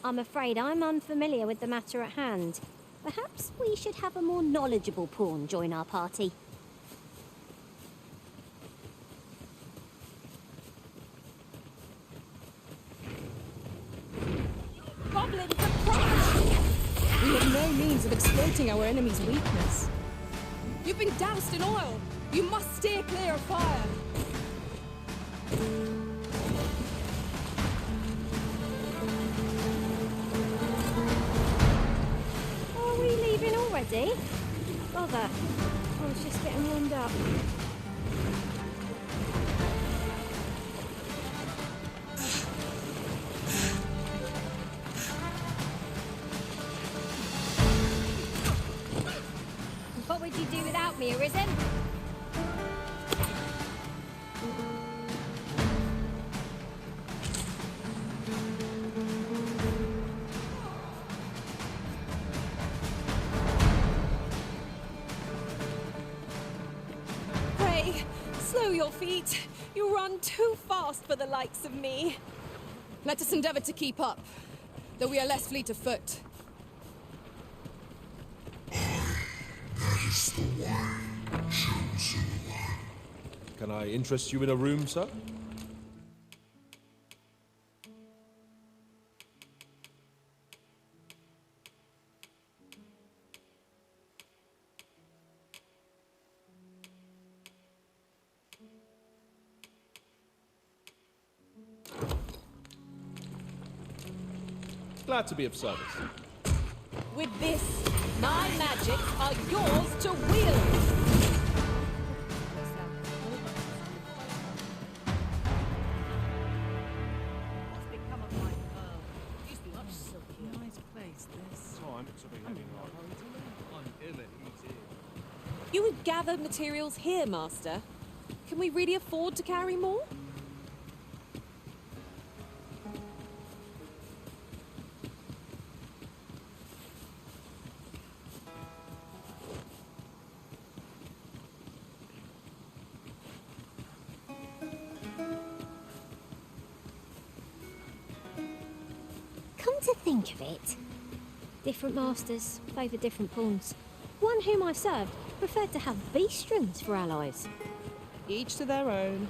I'm afraid I'm unfamiliar with the matter at hand. Perhaps we should have a more knowledgeable pawn join our party. Goblins approach! We have no means of exploiting our enemy's weakness. You've been doused in oil! You must steer clear of fire! Are we leaving already? Bother. I was just getting warmed up. What would you do without me, Arisen? Pray, slow your feet. You run too fast for the likes of me. Let us endeavor to keep up, though we are less fleet of foot. That is the one, chosen one. Can I interest you in a room, sir? Glad to be of service. With this, my magics are yours to wield! You would gather materials here, Master. Can we really afford to carry more? Come to think of it, different masters favour different pawns. One whom I served preferred to have beastrons for allies. Each to their own.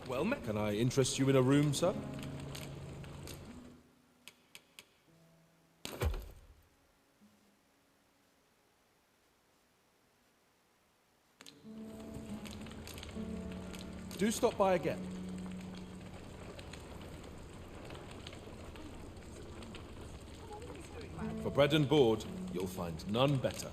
Well met. Can I interest you in a room, sir? Do stop by again. For bread and board, you'll find none better.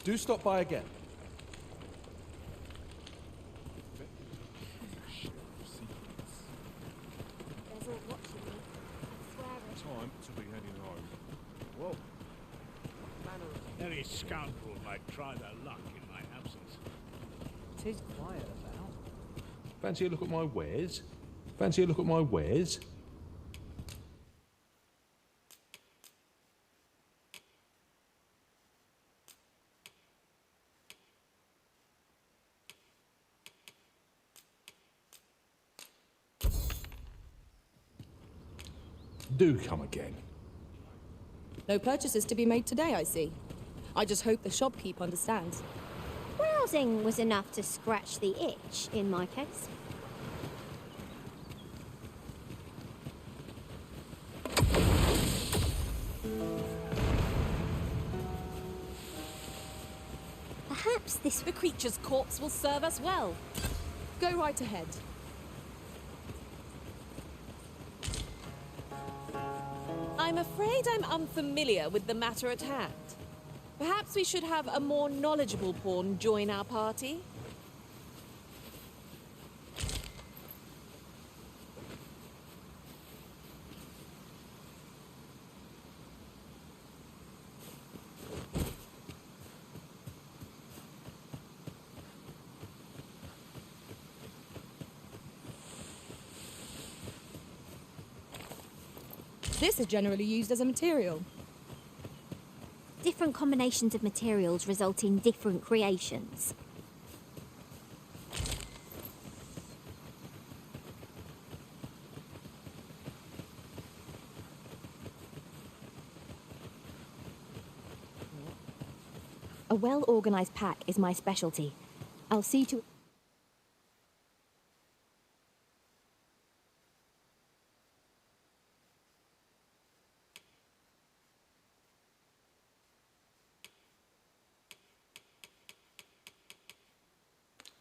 Do stop by again. There's all watching me. I swear it. Time to be heading home. Whoa. Any scoundrel might try their luck in my absence. 'Tis quiet about. Fancy a look at my wares? Fancy a look at my wares? Do come again. No purchases to be made today, I see. I just hope the shopkeep understands. Browsing was enough to scratch the itch in my case. Perhaps this... The creature's corpse will serve us well. Go right ahead. I'm afraid I'm unfamiliar with the matter at hand. Perhaps we should have a more knowledgeable pawn join our party? This is generally used as a material. Different combinations of materials result in different creations. A well-organized pack is my specialty. I'll see to...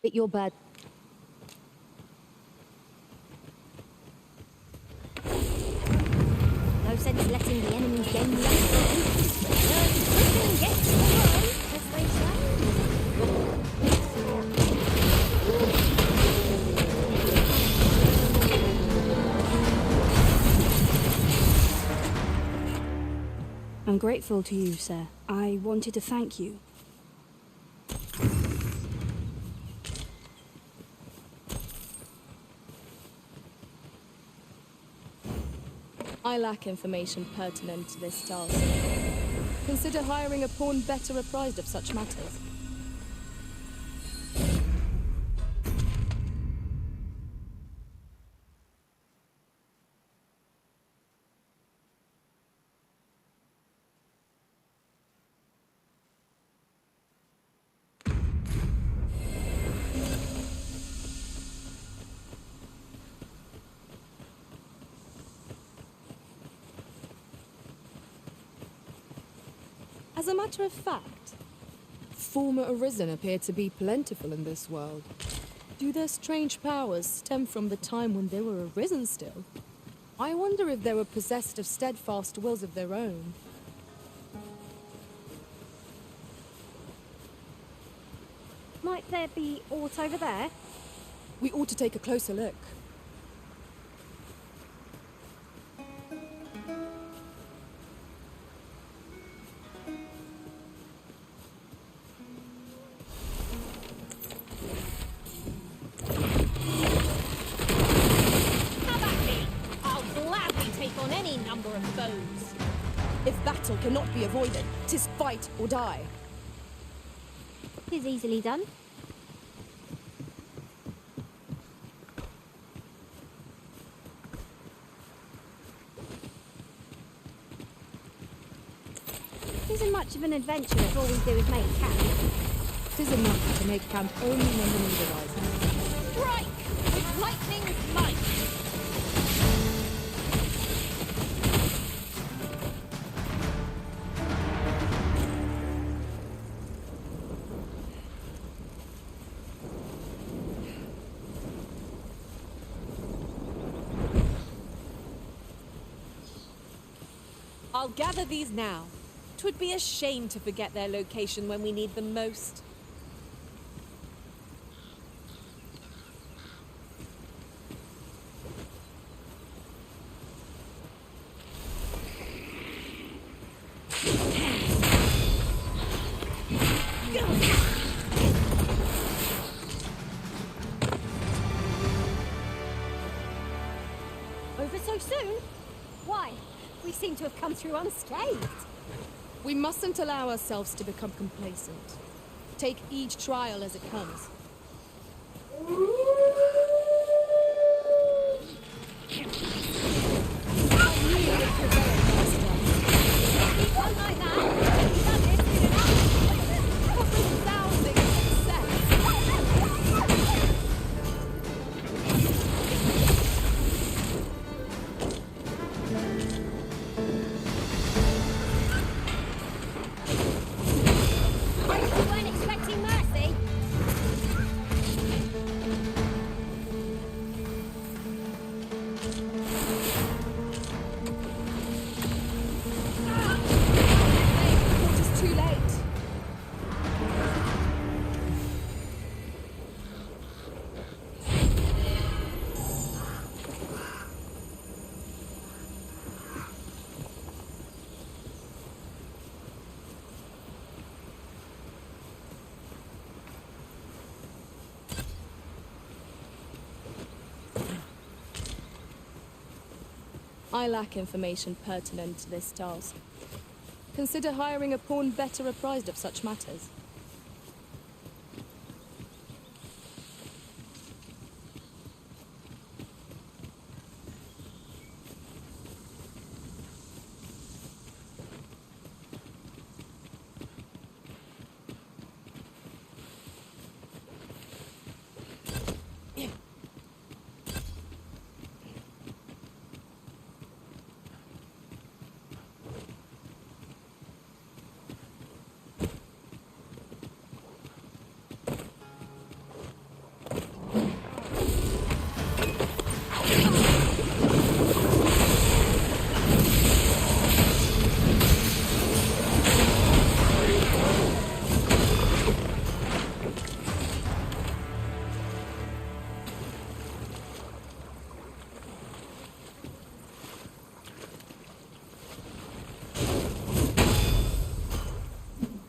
But your bird... No sense letting the enemies gain the upper hand. Everything gets to the as they say. I'm grateful to you, sir. I wanted to thank you. I lack information pertinent to this task. Consider hiring a pawn better apprised of such matters. As a matter of fact, former Arisen appear to be plentiful in this world. Do their strange powers stem from the time when they were Arisen still? I wonder if they were possessed of steadfast wills of their own. Might there be aught over there? We ought to take a closer look. If battle cannot be avoided, 'tis fight or die. 'Tis easily done. Isn't much of an adventure if all we do is make camp. 'Tis enough to make camp only when the need arises. Strike with lightning's might! I'll gather these now. 'Twould be a shame to forget their location when we need them most. Over so soon? Why? We seem to have come through unscathed. We mustn't allow ourselves to become complacent. Take each trial as it comes. One like that. Done it, did it? A resounding success! You weren't expecting much. I lack information pertinent to this task. Consider hiring a pawn better apprised of such matters.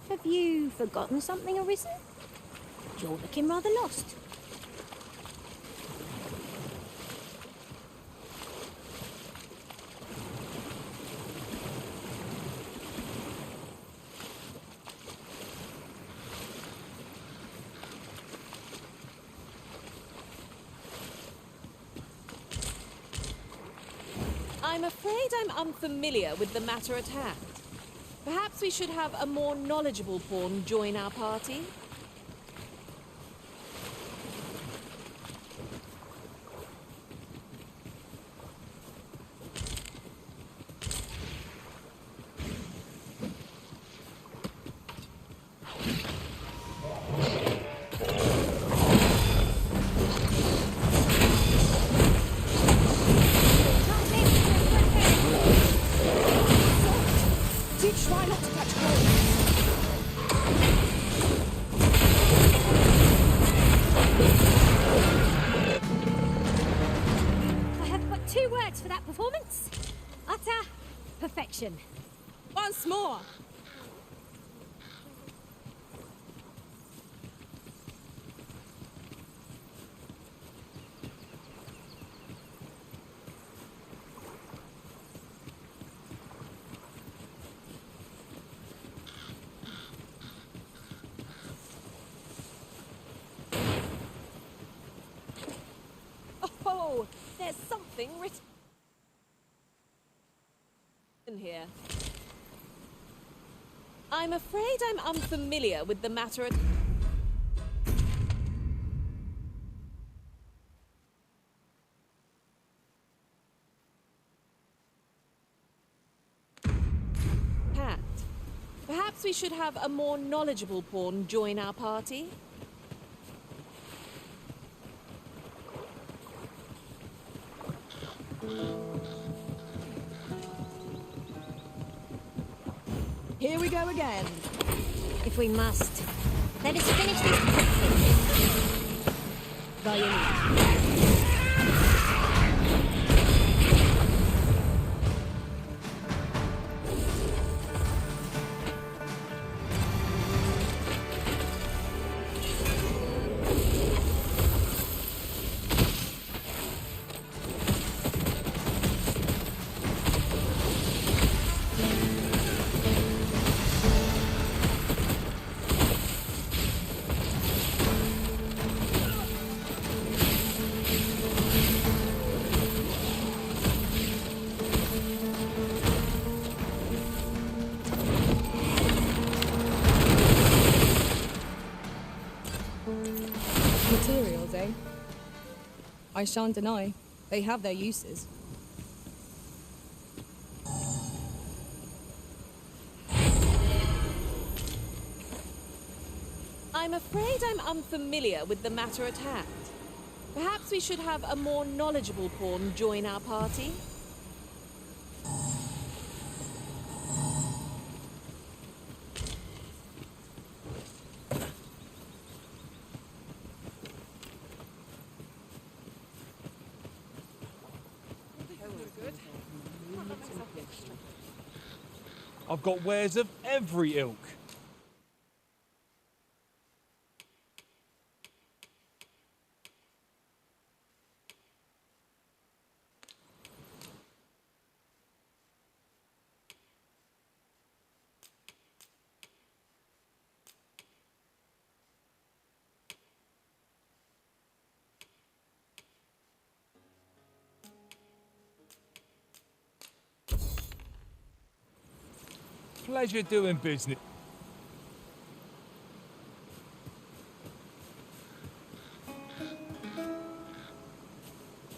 Have you forgotten something, Arisen? You're looking rather lost. I'm afraid I'm unfamiliar with the matter at hand. Perhaps we should have a more knowledgeable pawn join our party? Do try not to catch cold. I have but two words for that performance. Utter perfection. Once more! Oh, there's something written here. I'm afraid I'm unfamiliar with the matter at... hand. Perhaps we should have a more knowledgeable pawn join our party? Here we go again. If we must, let us finish this quickly. By all means. Materials, eh? I shan't deny, they have their uses. I'm afraid I'm unfamiliar with the matter at hand. Perhaps we should have a more knowledgeable pawn join our party? I've got wares of every ilk. Pleasure doing business.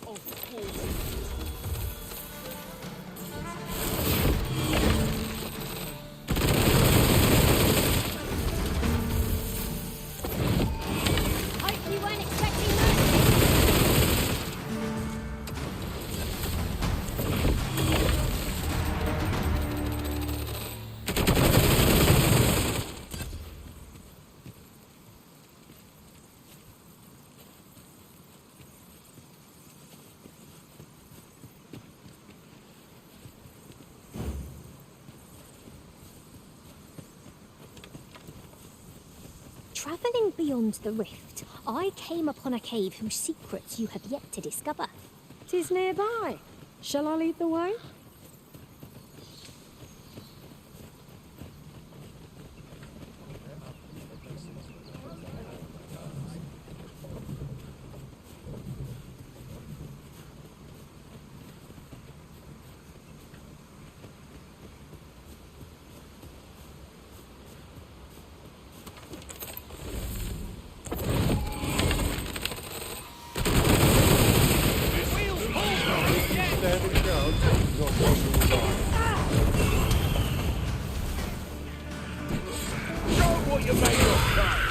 Of course. Hope you weren't expecting that. Travelling beyond the rift, I came upon a cave whose secrets you have yet to discover. 'Tis nearby. Shall I lead the way? Show what you're made of, guys.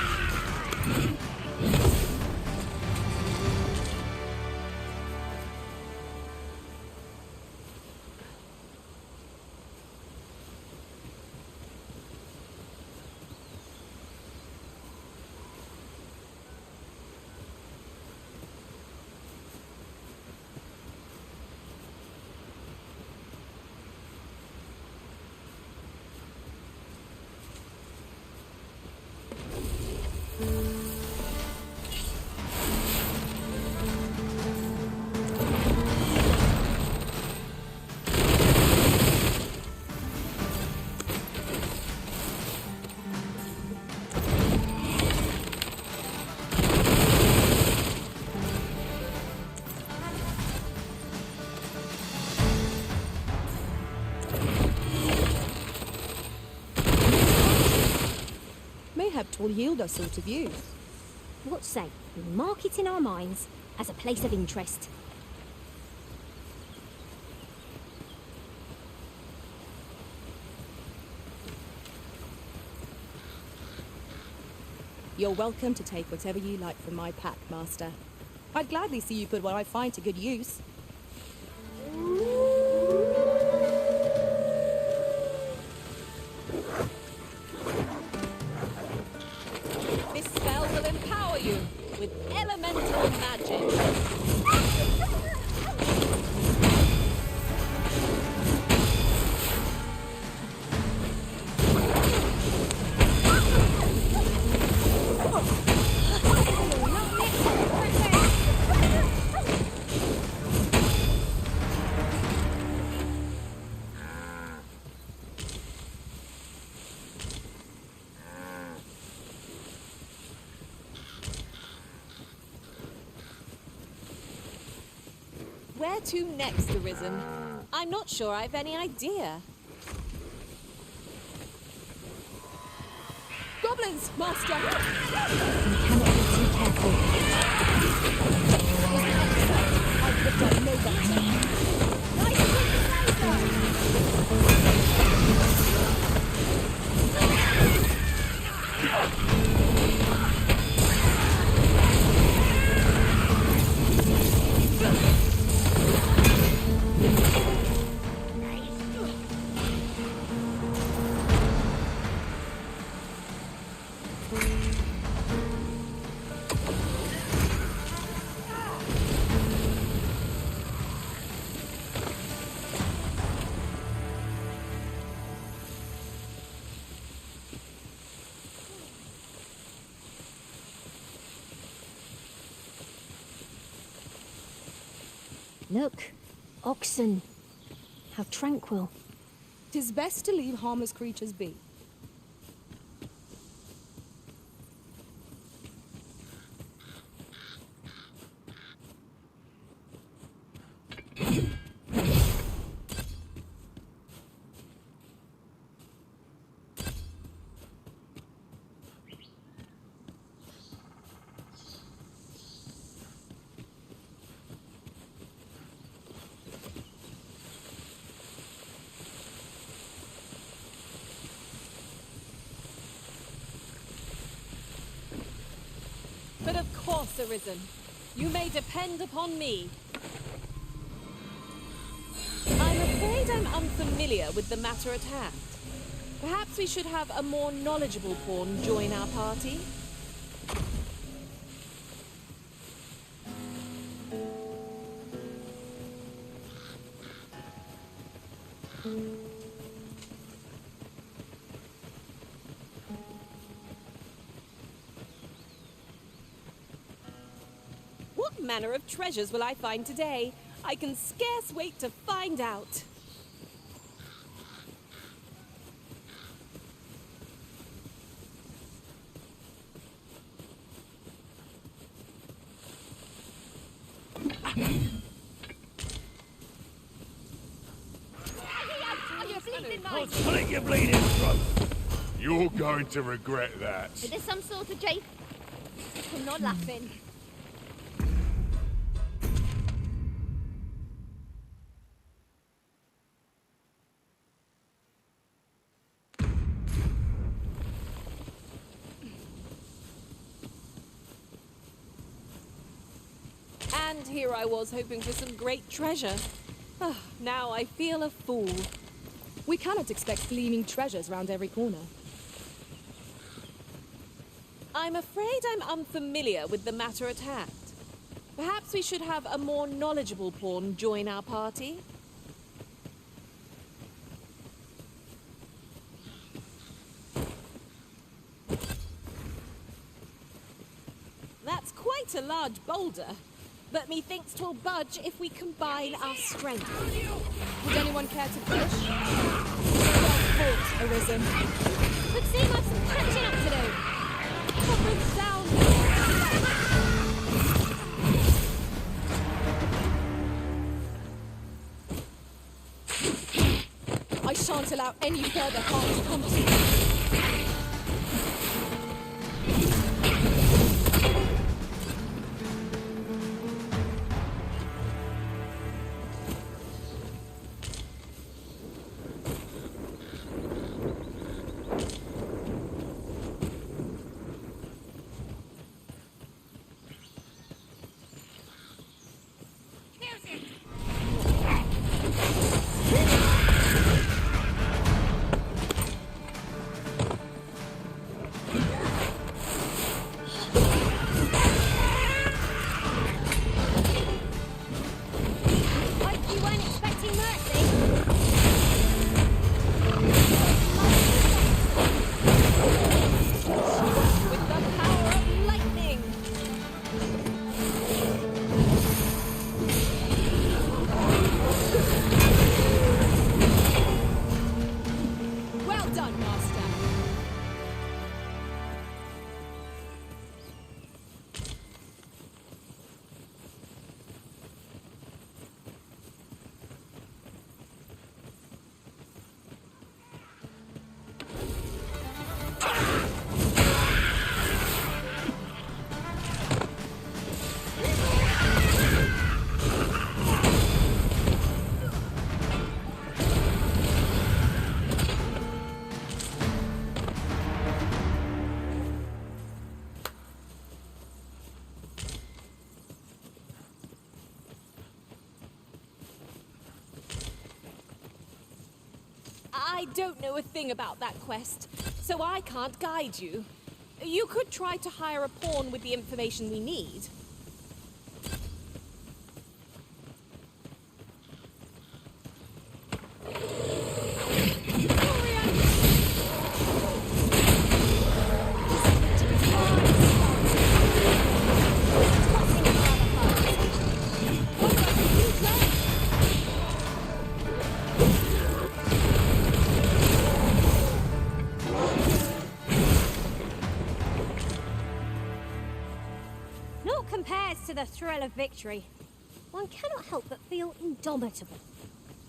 Mayhap will yield us sort of use. What say we mark it in our minds as a place of interest? You're welcome to take whatever you like from my pack, Master. I'd gladly see you put what I find to good use. This spell will empower you with elemental magic. Where to next, Arisen? I'm not sure I've any idea. Goblins, Master! We cannot be too careful. I could have done no better. Look, oxen. How tranquil. 'Tis best to leave harmless creatures be. Master Risen. You may depend upon me. I'm afraid I'm unfamiliar with the matter at hand. Perhaps we should have a more knowledgeable pawn join our party. What manner of treasures will I find today? I can scarce wait to find out. Slit your bleeding throat! You're going to regret that. Is this some sort of joke? I'm not laughing. And here I was hoping for some great treasure. Ah, now I feel a fool. We cannot expect gleaming treasures round every corner. I'm afraid I'm unfamiliar with the matter at hand. Perhaps we should have a more knowledgeable pawn join our party. That's quite a large boulder, but methinks 'twill budge if we combine our strength. Would anyone care to push? Well fought, Arisen. Could seem us some catching up to do. Covered down. I shan't allow any further harm to come to you. Like you weren't expecting mercy. With the power of lightning. Well done, Master. I don't know a thing about that quest, so I can't guide you. You could try to hire a pawn with the information we need. Naught compares to the thrill of victory. One cannot help but feel indomitable.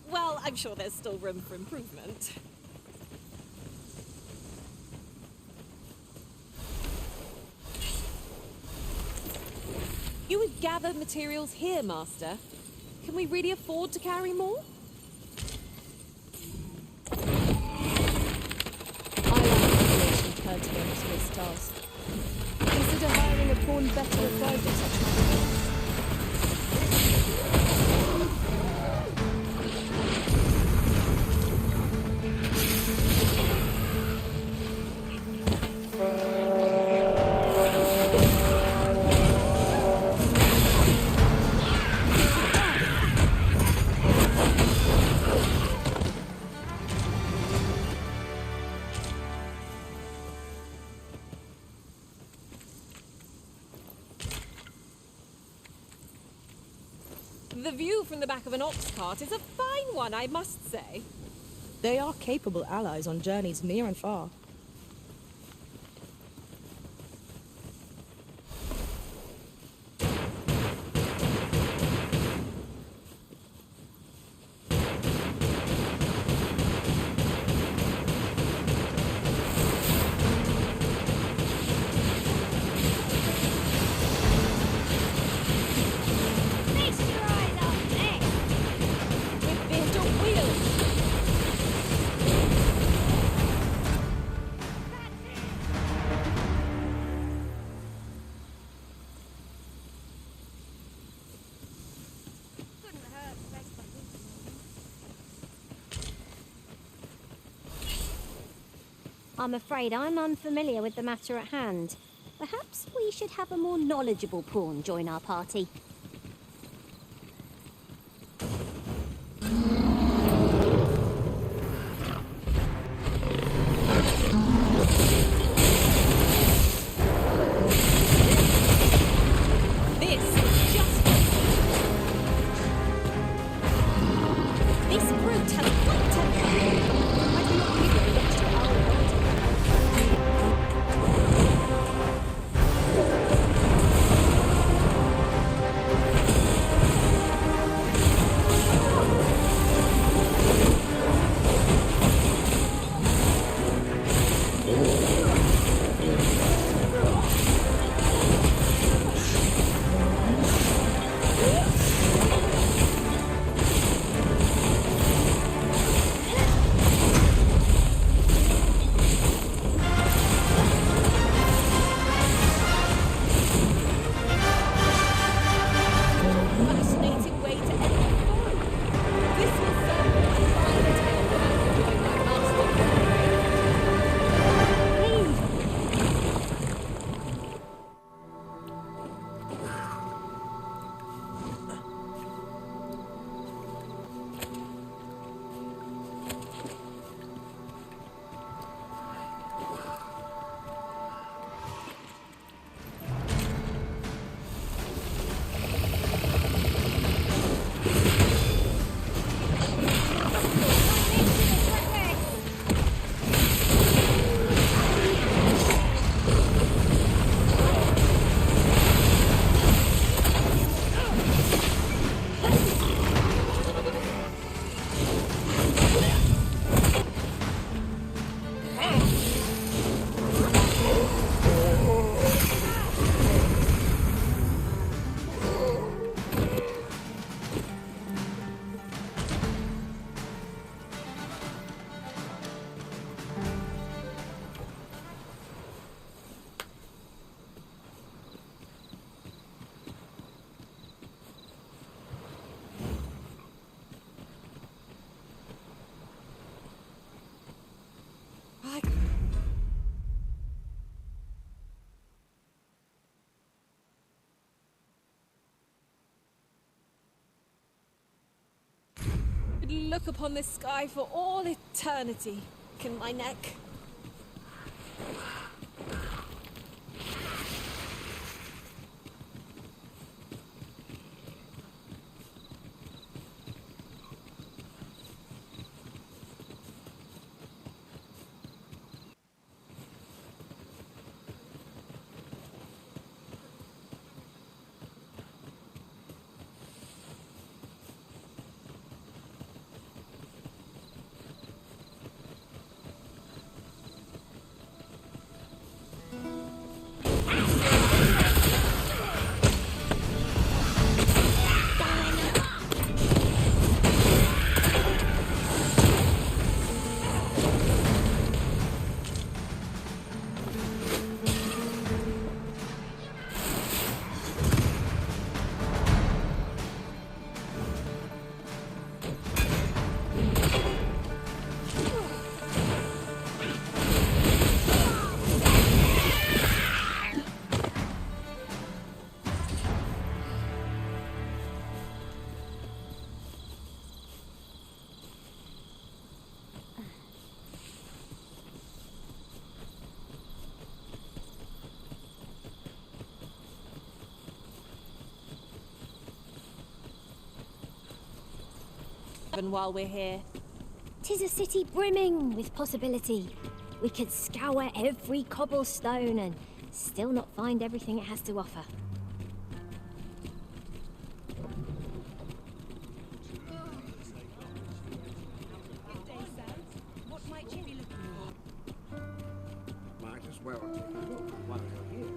Well, I'm sure there's still room for improvement. You would gather materials here, Master. Can we really afford to carry more? I lack information pertinent to this task. Is consider hiring a pawn better advised of such matters? The view from the back of an ox cart is a fine one, I must say. They are capable allies on journeys near and far. Feast your eyes on this! With this or wheels. Couldn't hurt to rest my boots. I'm afraid I'm unfamiliar with the matter at hand. Perhaps we should have a more knowledgeable pawn join our party. This is just... This brute has quite temper. I do not believe it looks to our advantage. Fascinating way to end the fun. This will serve as a fine tale when I join my master. Look upon this sky for all eternity. Can my neck? tavern while we're here. 'Tis a city brimming with possibility. We could scour every cobblestone and still not find everything it has to offer. Might as well take a look while you're here.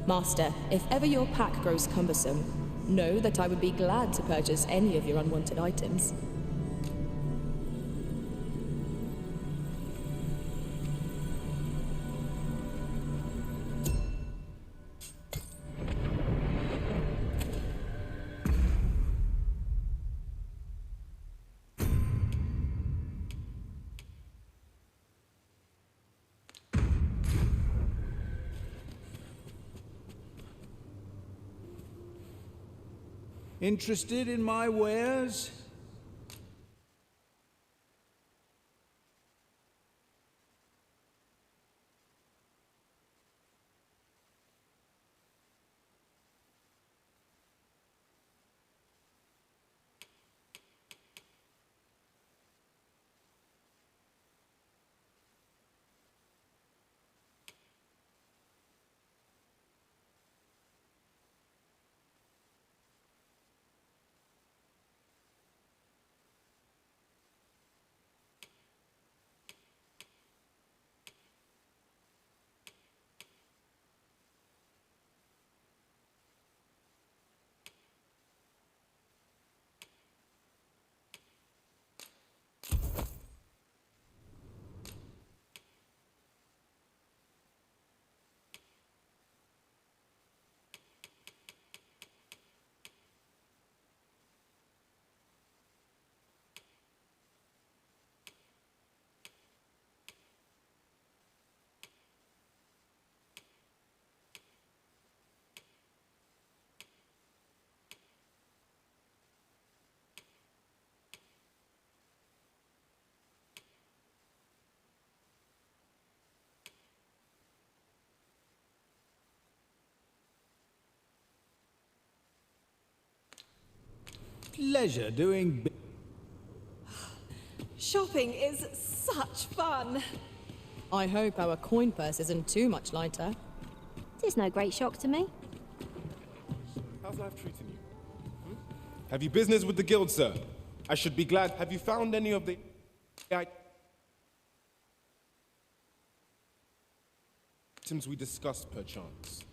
Master, if ever your pack grows cumbersome, know that I would be glad to purchase any of your unwanted items. Interested in my wares? Pleasure doing. Shopping is such fun. I hope our coin purse isn't too much lighter. 'Tis no great shock to me. How's life treating you? Have you business with the guild, sir? I should be glad. Have you found any of the items we discussed, perchance?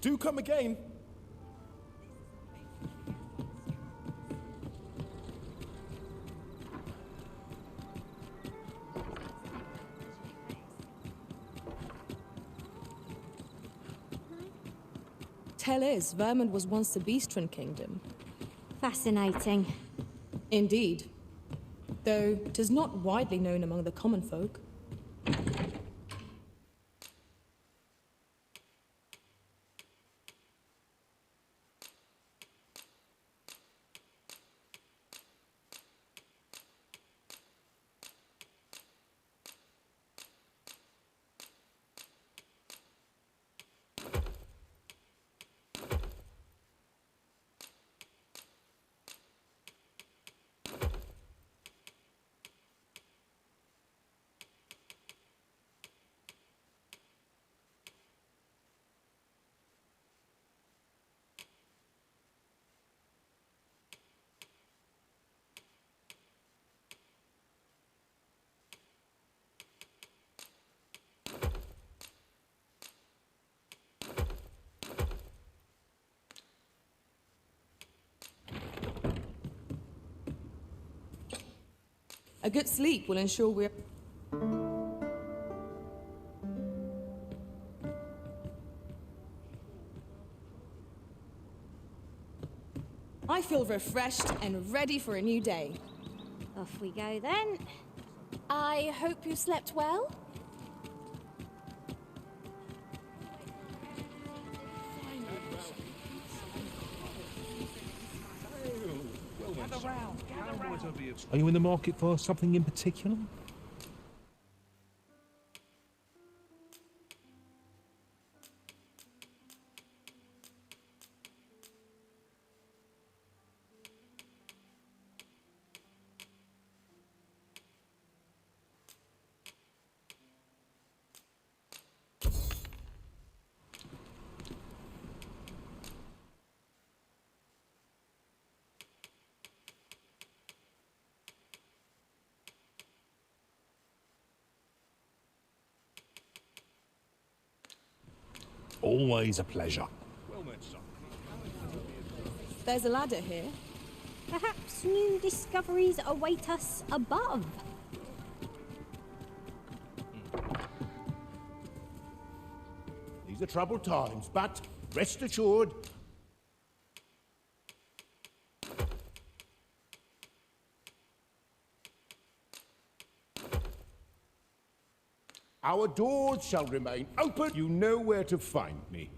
Do come again. tell is, Vermund was once the Beastren kingdom. Fascinating. Indeed. Though 'tis not widely known among the common folk. A good sleep will ensure we're... I feel refreshed and ready for a new day. Off we go then. I hope you slept well? Are you in the market for something in particular? Always a pleasure. There's a ladder here. Perhaps new discoveries await us above. These are troubled times, but rest assured, our doors shall remain open. You know where to find me.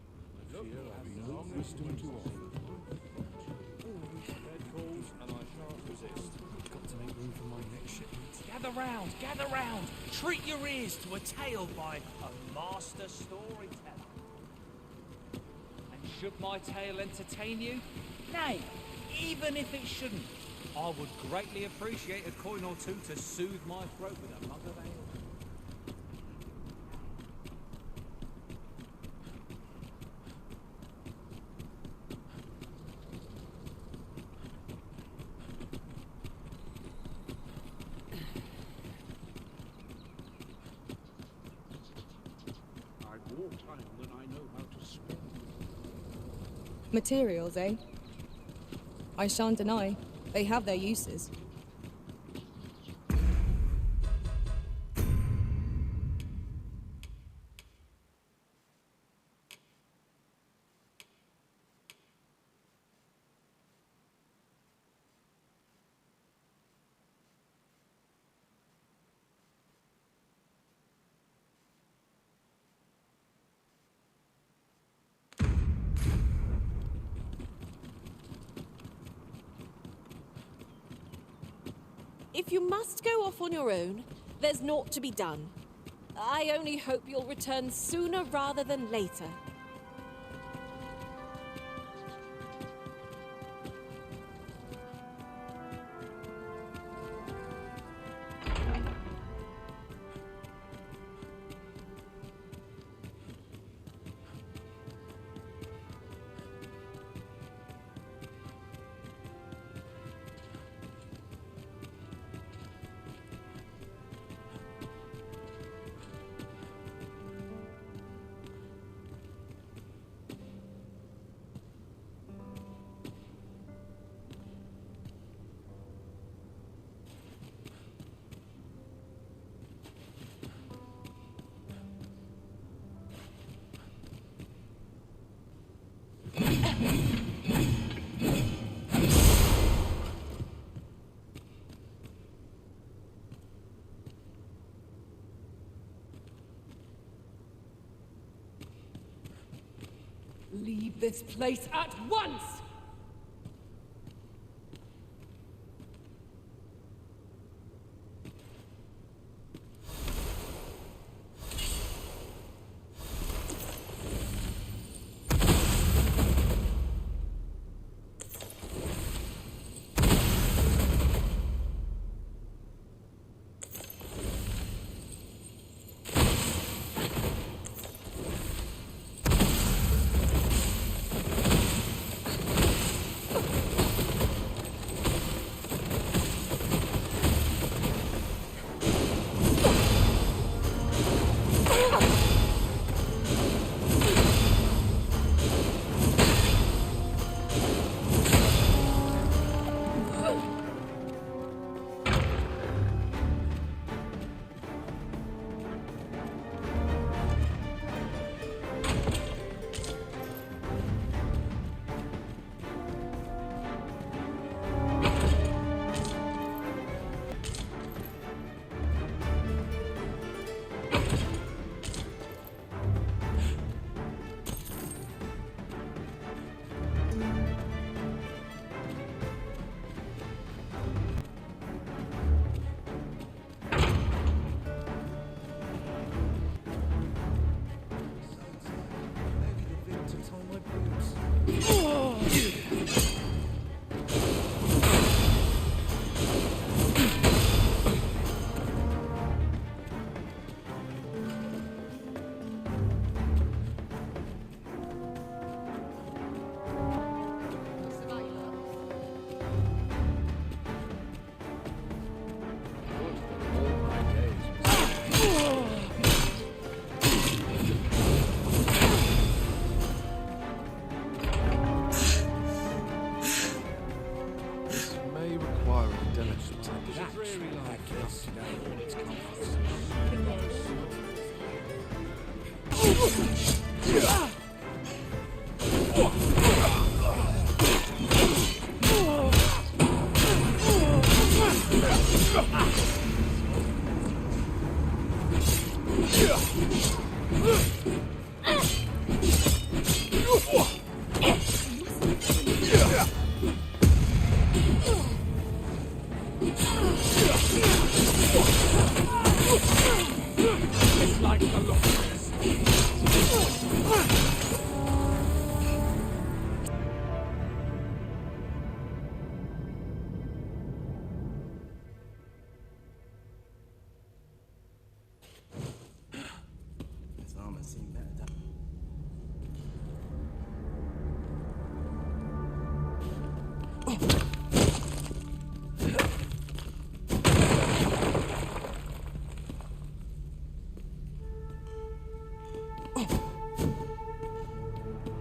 Gather round. Treat your ears to a tale by a master storyteller. And should my tale entertain you? Nay, even if it shouldn't, I would greatly appreciate a coin or two to soothe my throat with a mug of ale. Materials, eh? I shan't deny, they have their uses. If you must go off on your own, there's naught to be done. I only hope you'll return sooner rather than later. this place at once!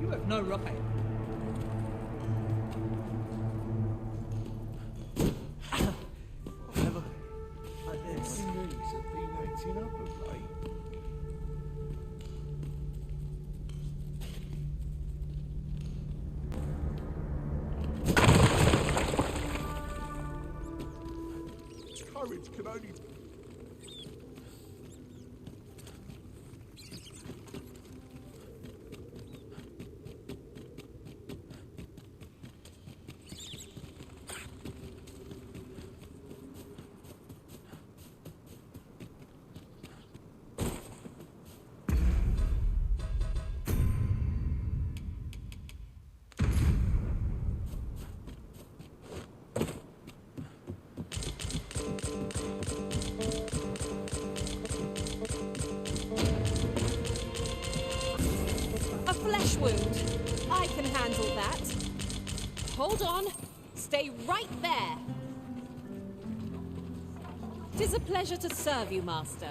You have no right. Courage can only... A flesh wound. I can handle that. Hold on. Stay right there. 'Tis a pleasure to serve you, Master.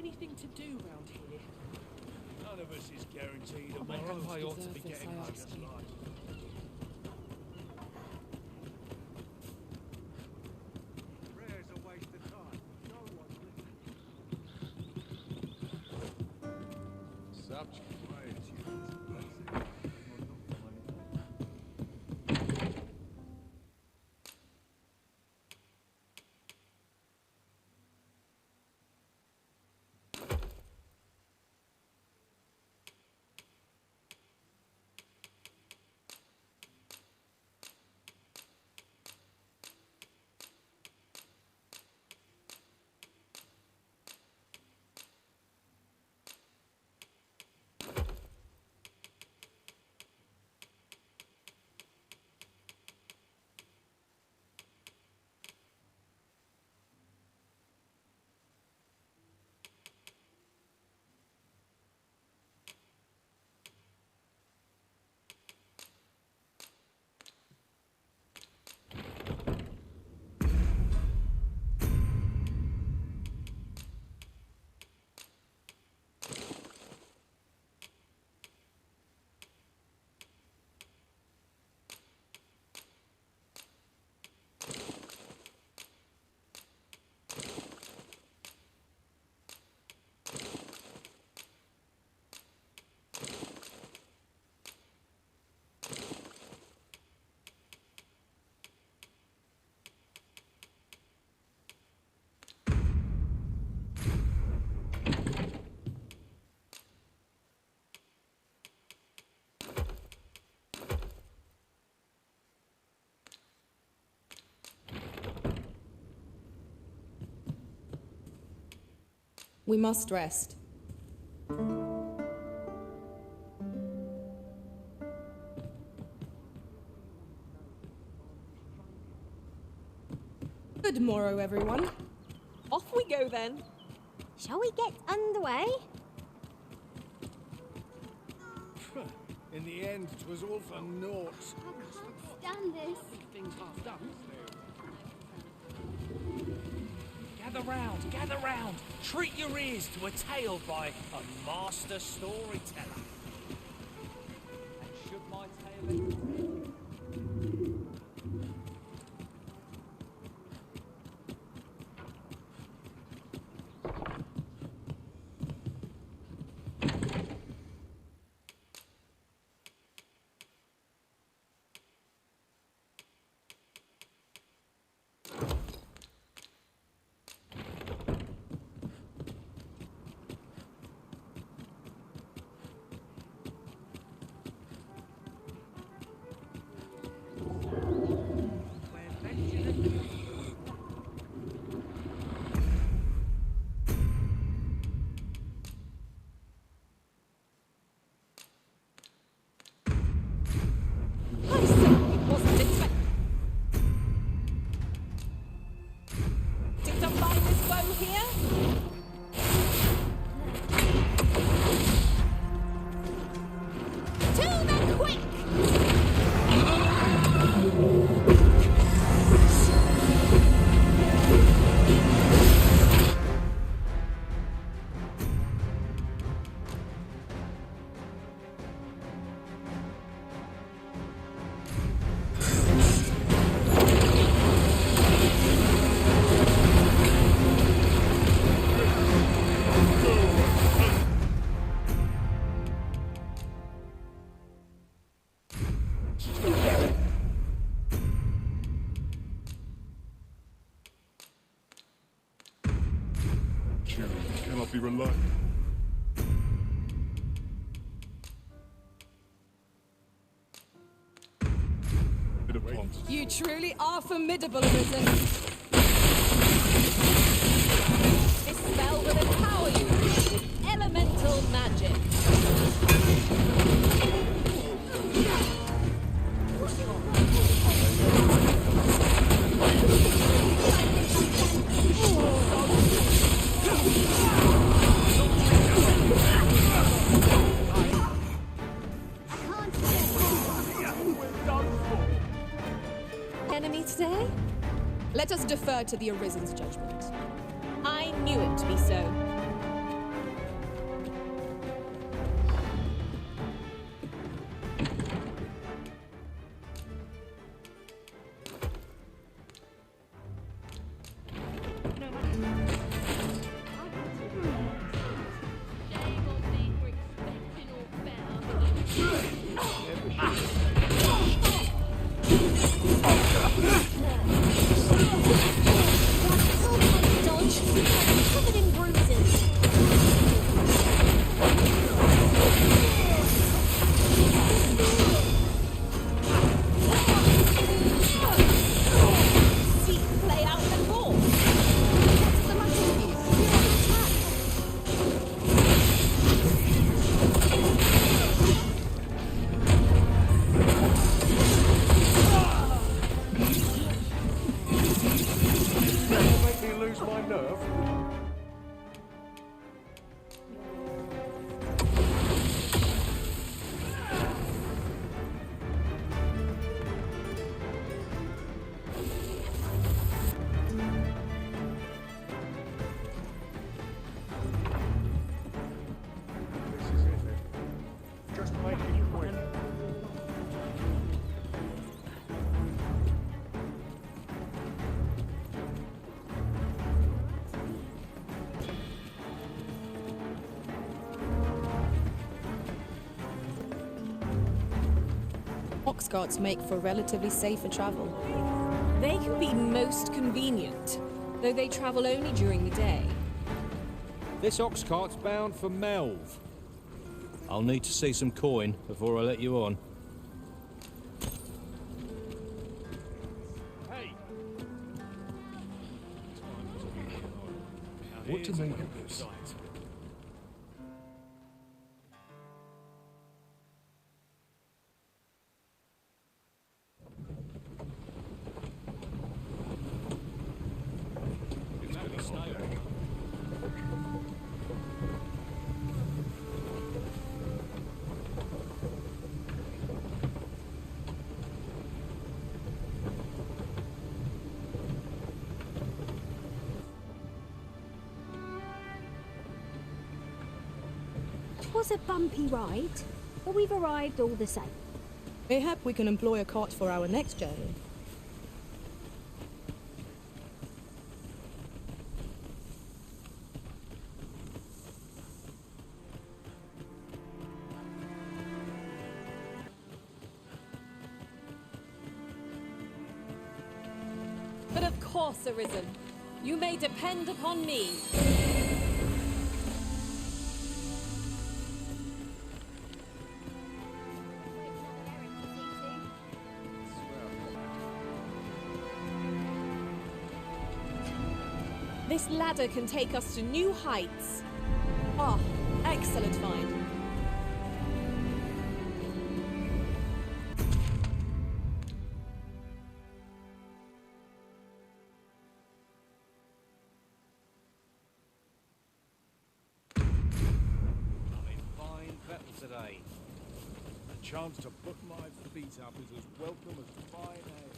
anything to do round here? None of us is guaranteed a I moral. I ought to be deserve this, getting I home ask just you. like. Prayer's a waste of time. No one's listening. Such quietude. We must rest. Good morrow, everyone. Off we go then. Shall we get underway? In the end, 'twas all for naught. I can't stand this. Things half done. Gather round. Treat your ears to a tale by a master storyteller. And should my tale end? Cannot be relied. You truly are formidable, Arisen. This spell will empower you with elemental magic. Enemy today? Let us defer to the Arisen's judgment. I knew it to be so. Just make it quick. Ox carts make for relatively safer travel. They can be most convenient, though they travel only during the day. This ox cart's bound for Melv. I'll need to see some coin before I let you on. Hey! What to make of this? Was a bumpy ride, but we've arrived all the same. Mayhap we can employ a cart for our next journey. But of course, Arisen. You may depend upon me. This ladder can take us to new heights. Ah, excellent find. I'm in fine fettle today. A chance to put my feet up is as welcome as fine ale.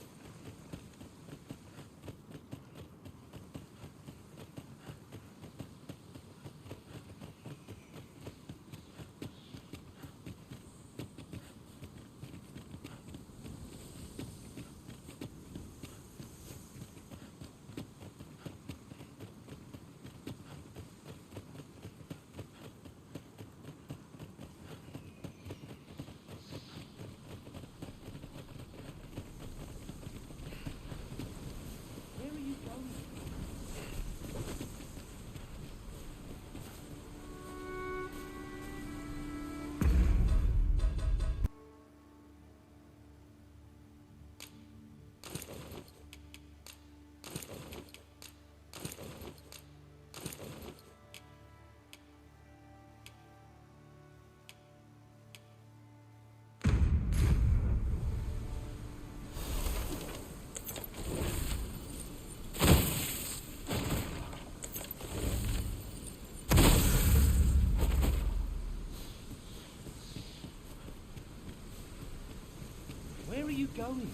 Where are you going?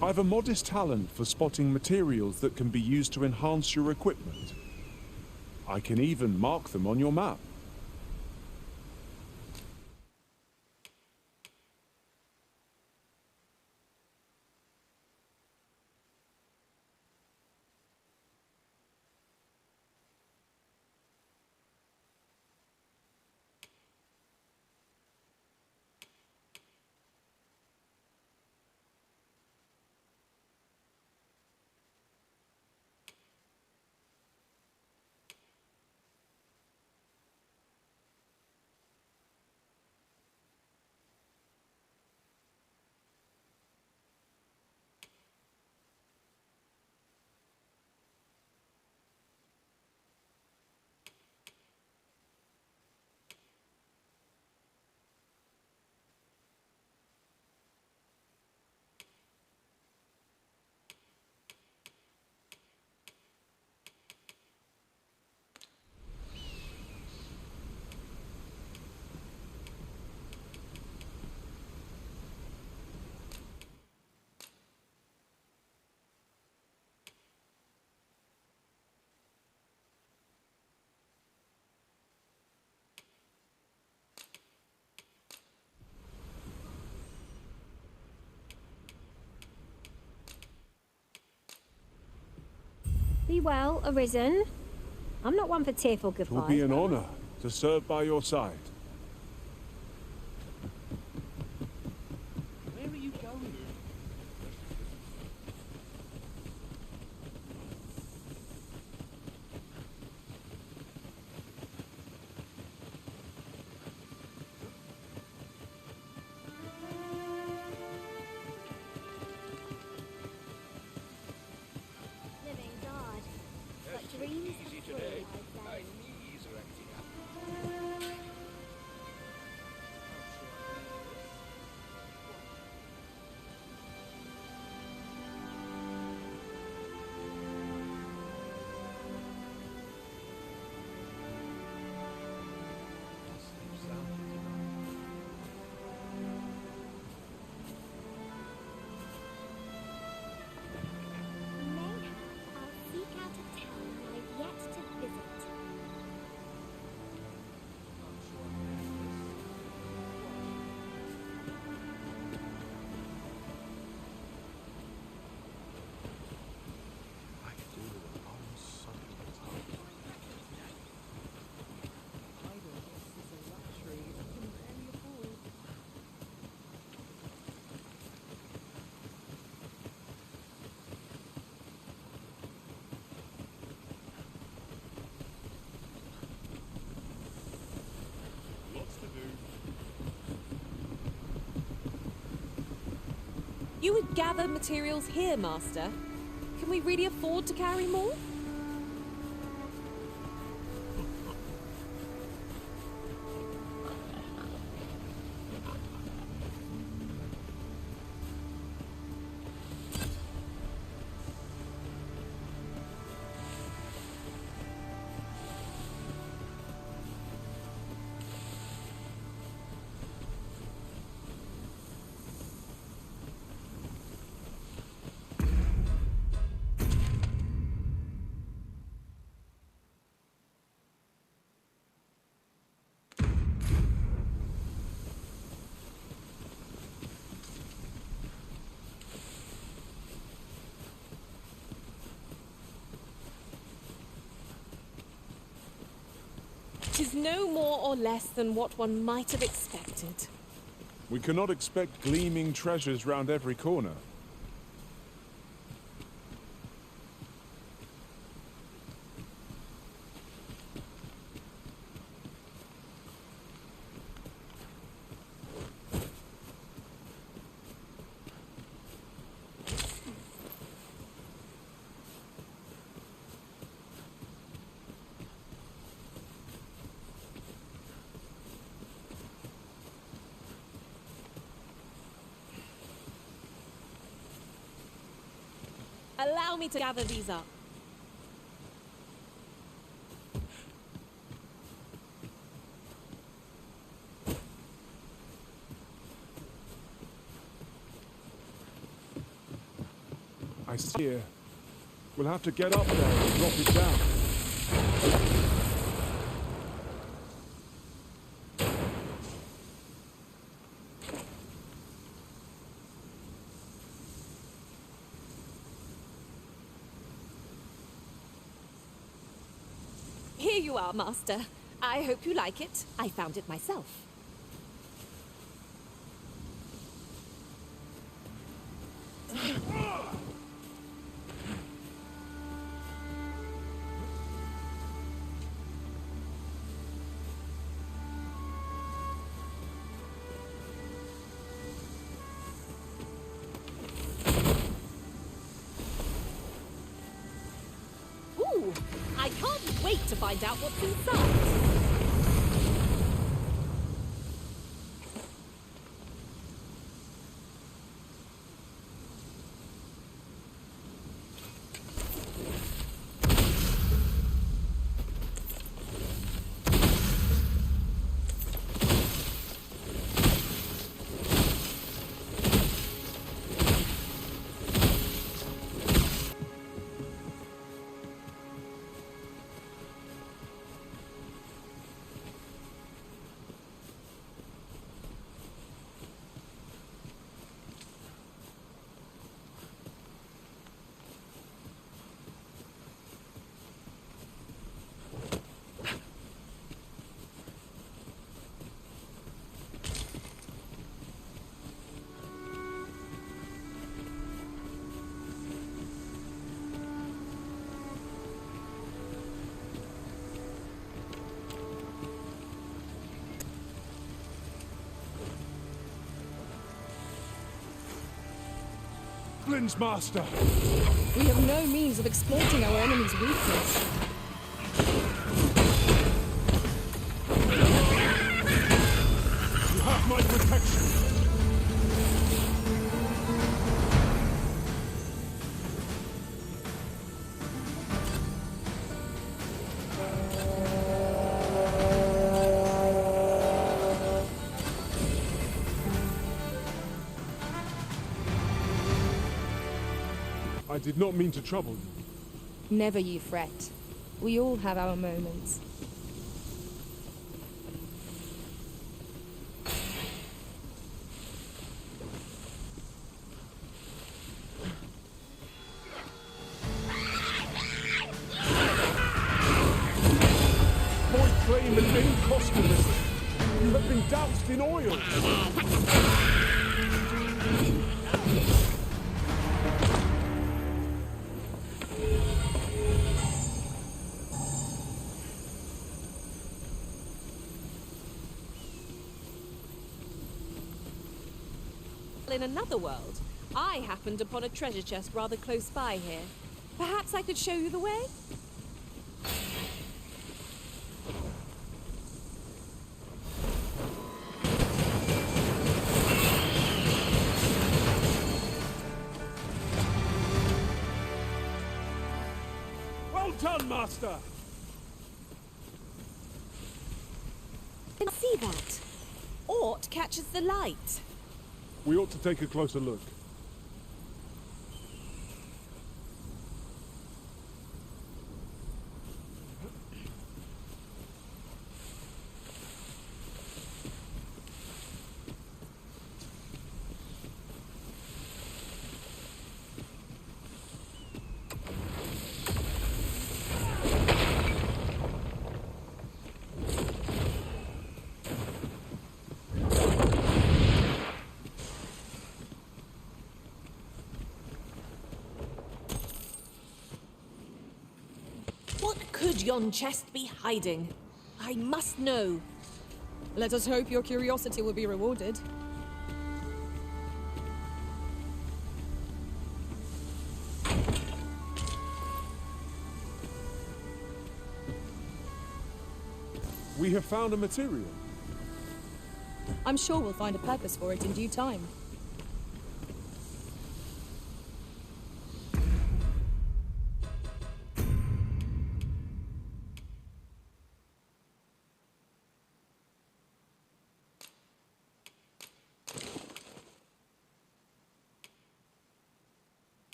I've a modest talent for spotting materials that can be used to enhance your equipment. I can even mark them on your map. Very well, Arisen. I'm not one for tearful It will goodbyes. be an honor to serve by your side. Where are you going? Living God. But dreams are full like Mayhap I'll seek out a town I've yet to visit. You would gather materials here, Master. Can we really afford to carry more? Tis no more or less than what one might have expected. We cannot expect gleaming treasures round every corner. Allow me to gather these up. I see here. We'll have to get up there and drop it down. Here you are, Master. I hope you like it. I found it myself. Ooh, I can't wait to find out what's inside. goblins, Master! We have no means of exploiting our enemy's weakness. You have my protection! I did not mean to trouble you. Never you fret. We all have our moments. My flame has been costless. You have been doused in oil. In another world, I happened upon a treasure chest rather close by here. Perhaps I could show you the way? Well done, Master! Can see that. Aught catches the light. We ought to take a closer look. What could yon chest be hiding? I must know. Let us hope your curiosity will be rewarded. We have found a material. I'm sure we'll find a purpose for it in due time.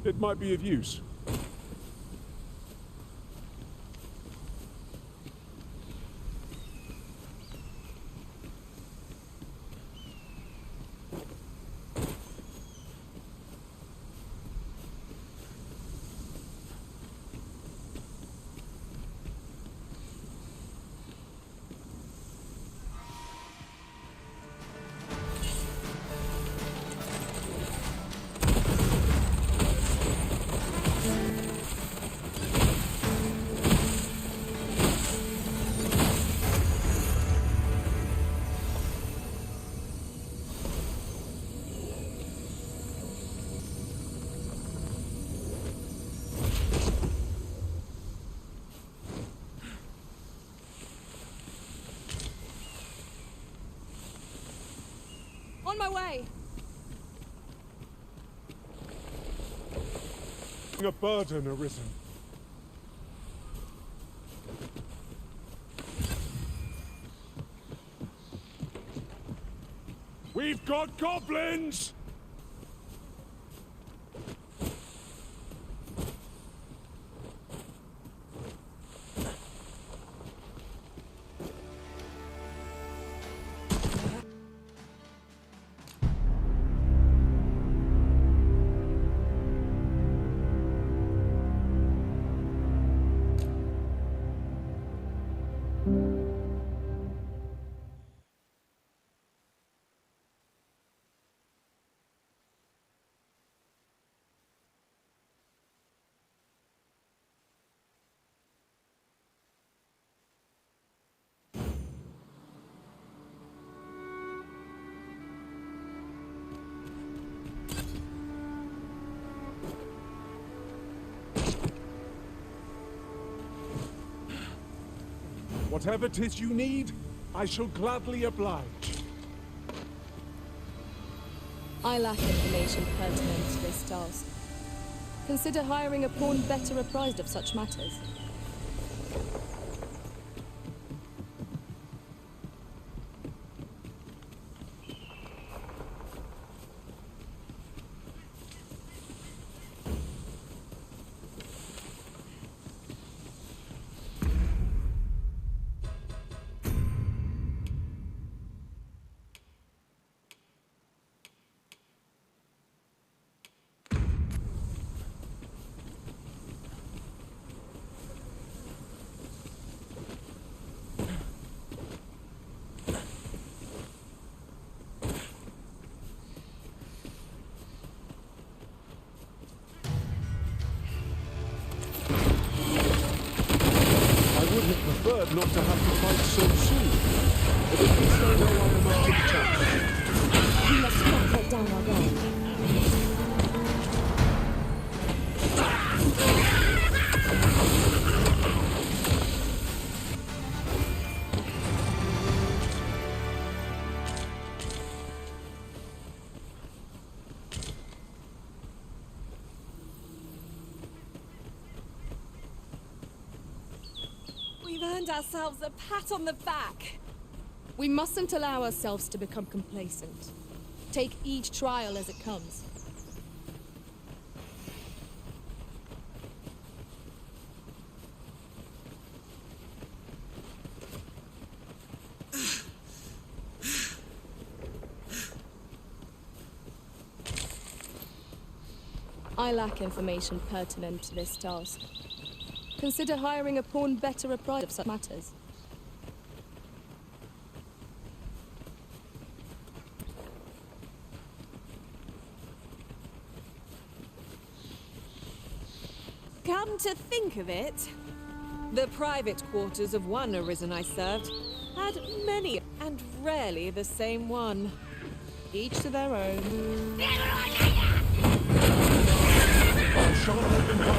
It might be of use. On my way! A burden arisen. We've got goblins! Whatever 'tis you need, I shall gladly oblige. I lack information pertinent to this task. Consider hiring a pawn better apprised of such matters. Preferred not to have to fight so soon. But if you say no, I am up to the task. We must not let down our guard. We've earned ourselves a pat on the back. We mustn't allow ourselves to become complacent. Take each trial as it comes. I lack information pertinent to this task. Consider hiring a pawn better apprised of such matters. Come to think of it, the private quarters of one Arisen I served had many, and rarely the same one. Each to their own. I shall let them go.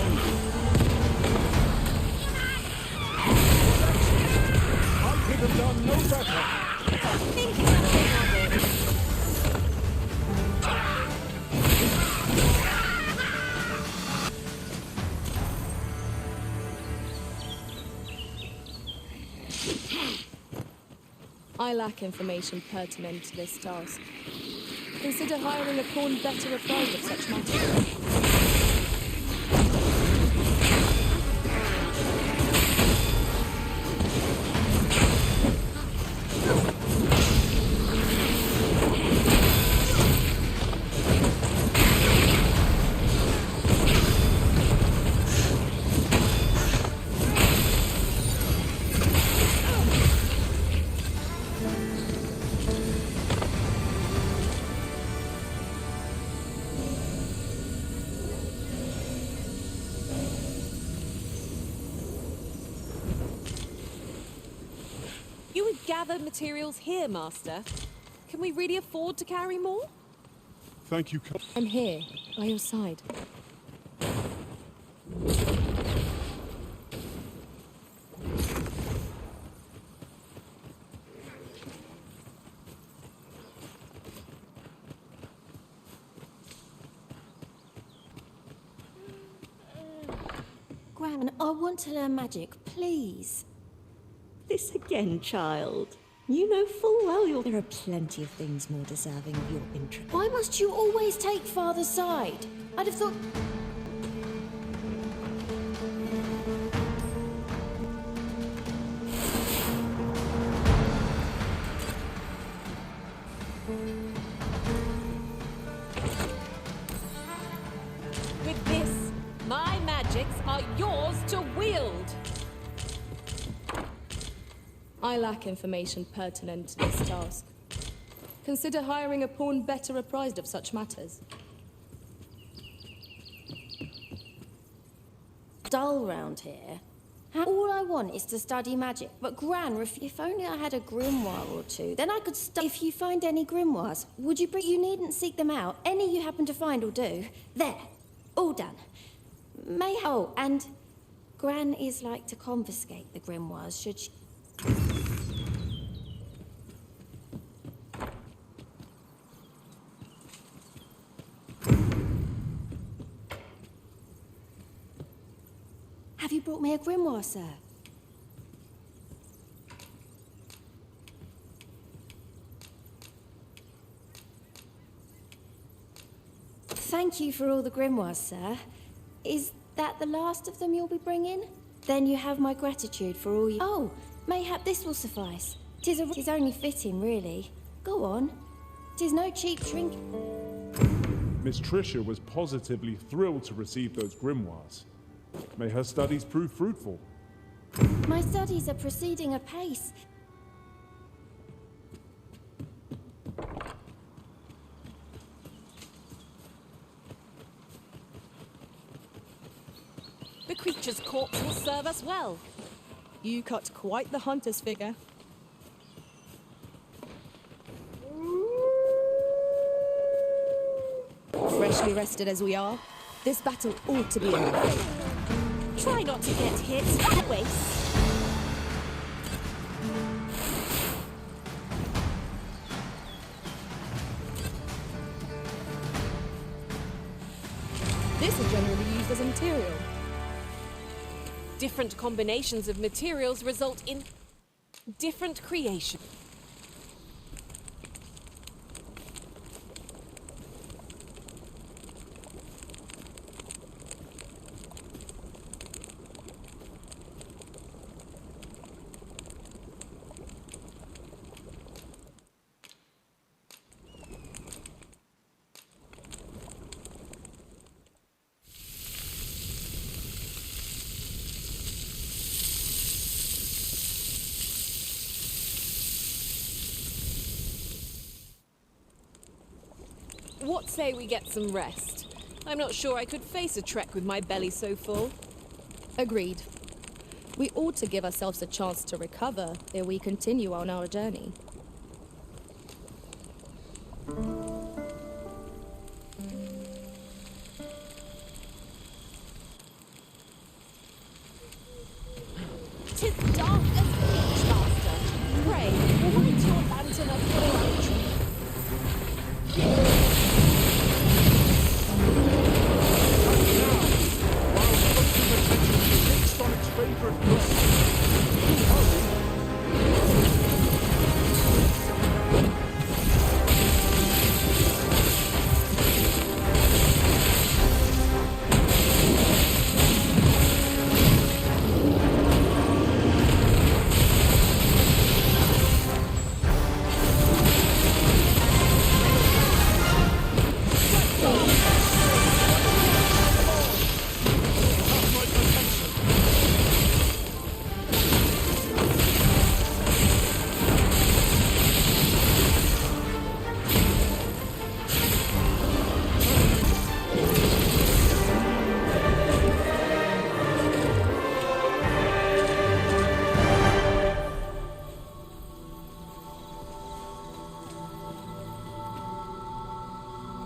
I could have done no better. Think nothing of it. I lack information pertinent to this task. Consider hiring a pawn better apprised of such matters. You would gather materials here, Master. Can we really afford to carry more? Thank you. I'm here, by your side. Gran, I want to learn magic, please. This again, child. You know full well there are plenty of things more deserving of your interest. Why must you always take Father's side? I'd have thought... With this, my magics are yours to wield. I lack information pertinent to this task. Consider hiring a pawn better apprised of such matters. dull round here. All I want is to study magic, but Gran, if only I had a grimoire or two, then I could study. If you find any grimoires, would you bring... You needn't seek them out. Any you happen to find will do. There. All done. Oh, and Gran is like to confiscate the grimoires, should she... brought me a grimoire, sir. Thank you for all the grimoires, sir. Is that the last of them you'll be bringing? Then you have my gratitude for all you... Oh, mayhap this will suffice. Tis only fitting, really. Go on. 'Tis no cheap trinket. Miss Tricia was positively thrilled to receive those grimoires. May her studies prove fruitful. My studies are proceeding apace. The creature's corpse will serve us well. You cut quite the hunter's figure. Freshly rested as we are, this battle ought to be in our favor. Try not to get hit. Waste. This is generally used as a material. Different combinations of materials result in different creation. What say we get some rest? I'm not sure I could face a trek with my belly so full. Agreed. We ought to give ourselves a chance to recover ere we continue on our journey. Tis dark as pitch, master. Pray, light your lantern of courage. Fixed on its favorite book.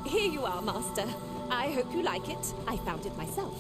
Here you are, master. I hope you like it. I found it myself.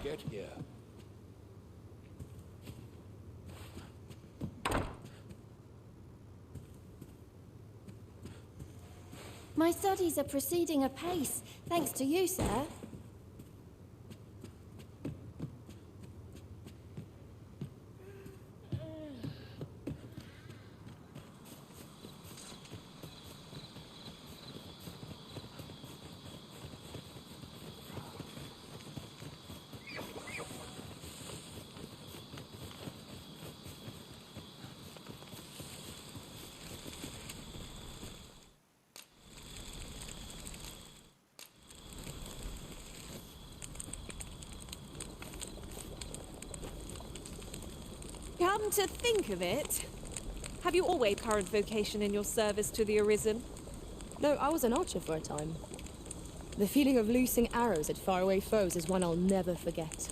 Get here. My studies are proceeding apace, thanks to you, sir. Come to think of it, have you always current vocation in your service to the Arisen? No, I was an archer for a time. The feeling of loosing arrows at faraway foes is one I'll never forget.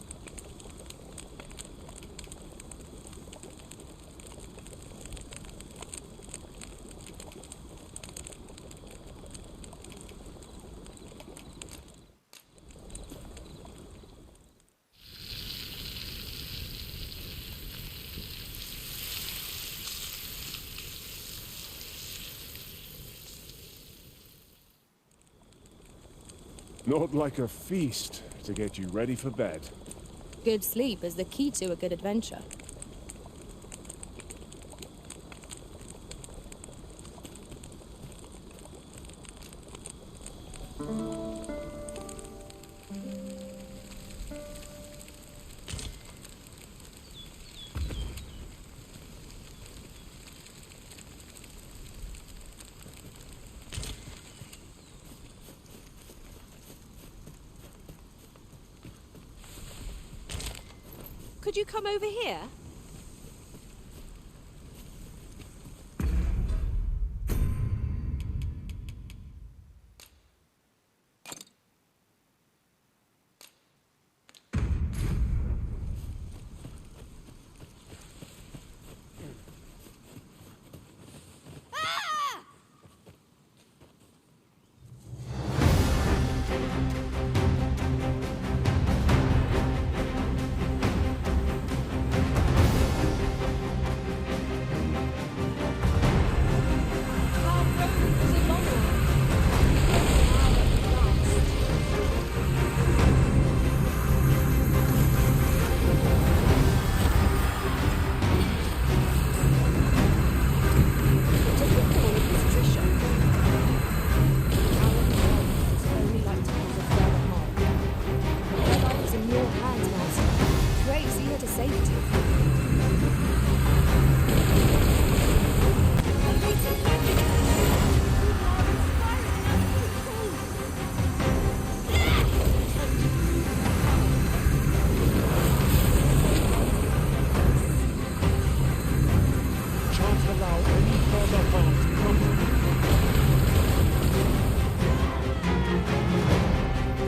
Not like a feast to get you ready for bed. Good sleep is the key to a good adventure. Could you come over here?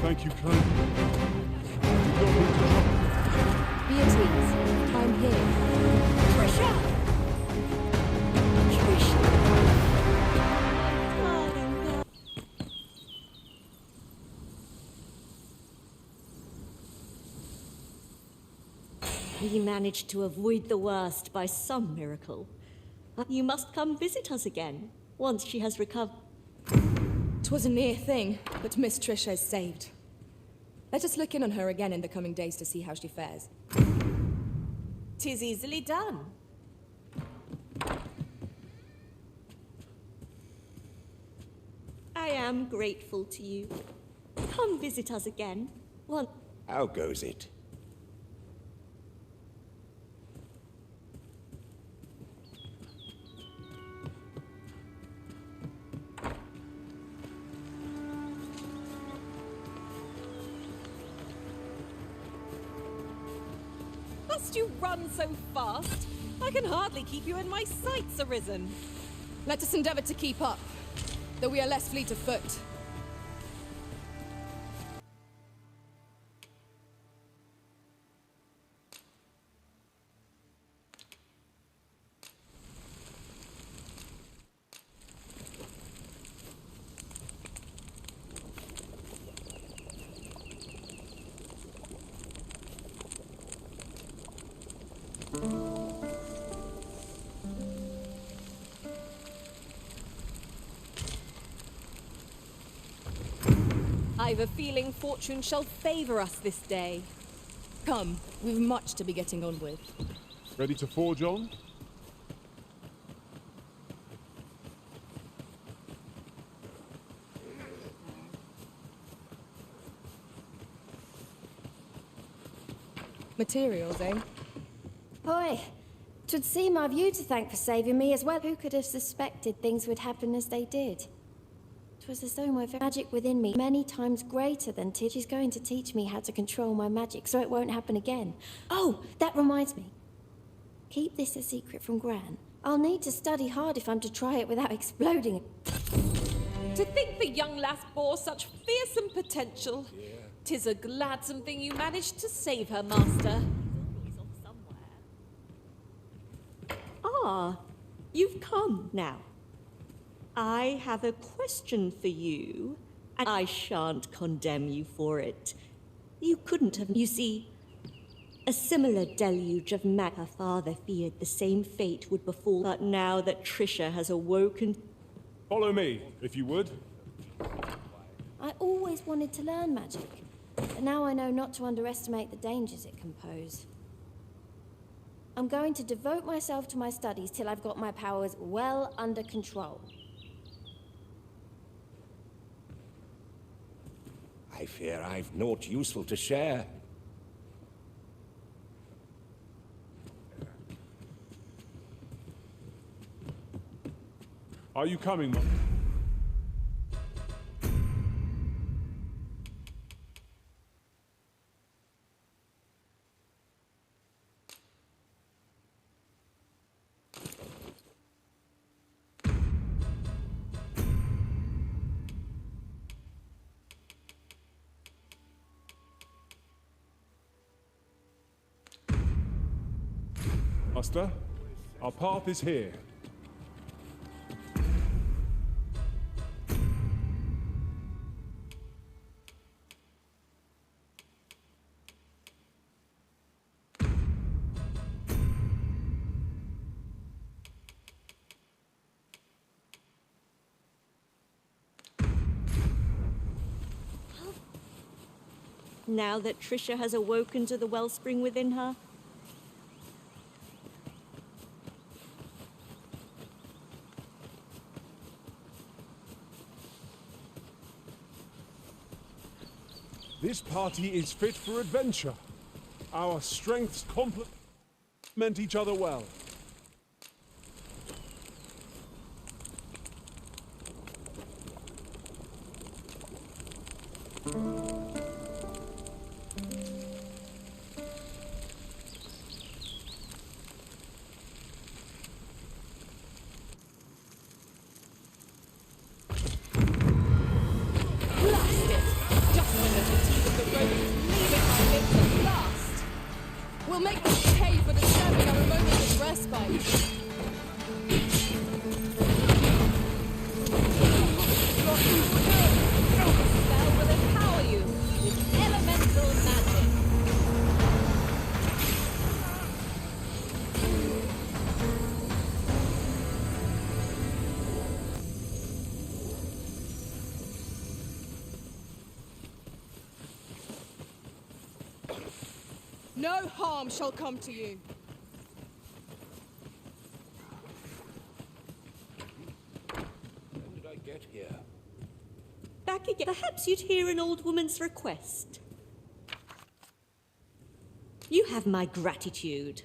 Thank you kindly. You got me to trouble. Be at ease. I'm here. Trisha! Trisha! We managed to avoid the worst by some miracle. You must come visit us again, once she has recovered. 'Twas a near thing, but Miss Trisha is saved. Let us look in on her again in the coming days to see how she fares. 'Tis easily done. I am grateful to you. Come visit us again, once. How goes it? Must you run so fast? I can hardly keep you in my sights, Arisen. Let us endeavor to keep up, though we are less fleet of foot. I've a feeling fortune shall favor us this day. Come, we've much to be getting on with. Ready to forge on? Materials, eh? Boy, 'twould seem I've you to thank for saving me as well. Who could have suspected things would happen as they did? 'Twas as though my magic within me, many times greater than Tid, is going to teach me how to control my magic so it won't happen again. Oh, that reminds me. Keep this a secret from Gran. I'll need to study hard if I'm to try it without exploding. To think the young lass bore such fearsome potential. Yeah. 'Tis a gladsome thing you managed to save her, master. Ah, you've come now. I have a question for you, and I shan't condemn you for it. You couldn't have, you see, a similar deluge of her father feared the same fate would befall, but now that Trisha has awoken... Follow me, if you would. I always wanted to learn magic, but now I know not to underestimate the dangers it can pose. I'm going to devote myself to my studies till I've got my powers well under control. I fear I've naught useful to share. Are you coming, Mum? Master, our path is here. Now that Trisha has awoken to the wellspring within her, This party is fit for adventure. Our strengths complement each other well. We'll make them pay for disturbing our moment of respite. Spell will empower you with elemental magic. No harm shall come to you. When did I get here? back again. Perhaps you'd hear an old woman's request. You have my gratitude.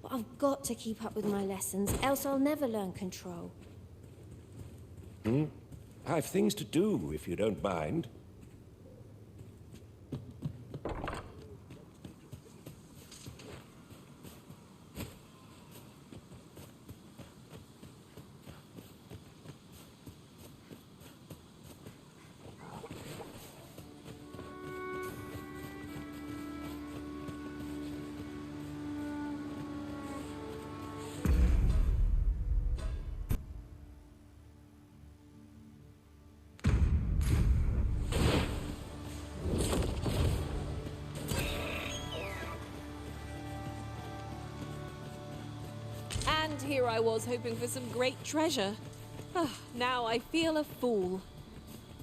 But I've got to keep up with my lessons, else I'll never learn control. I've things to do, if you don't mind. here I was hoping for some great treasure. Now I feel a fool.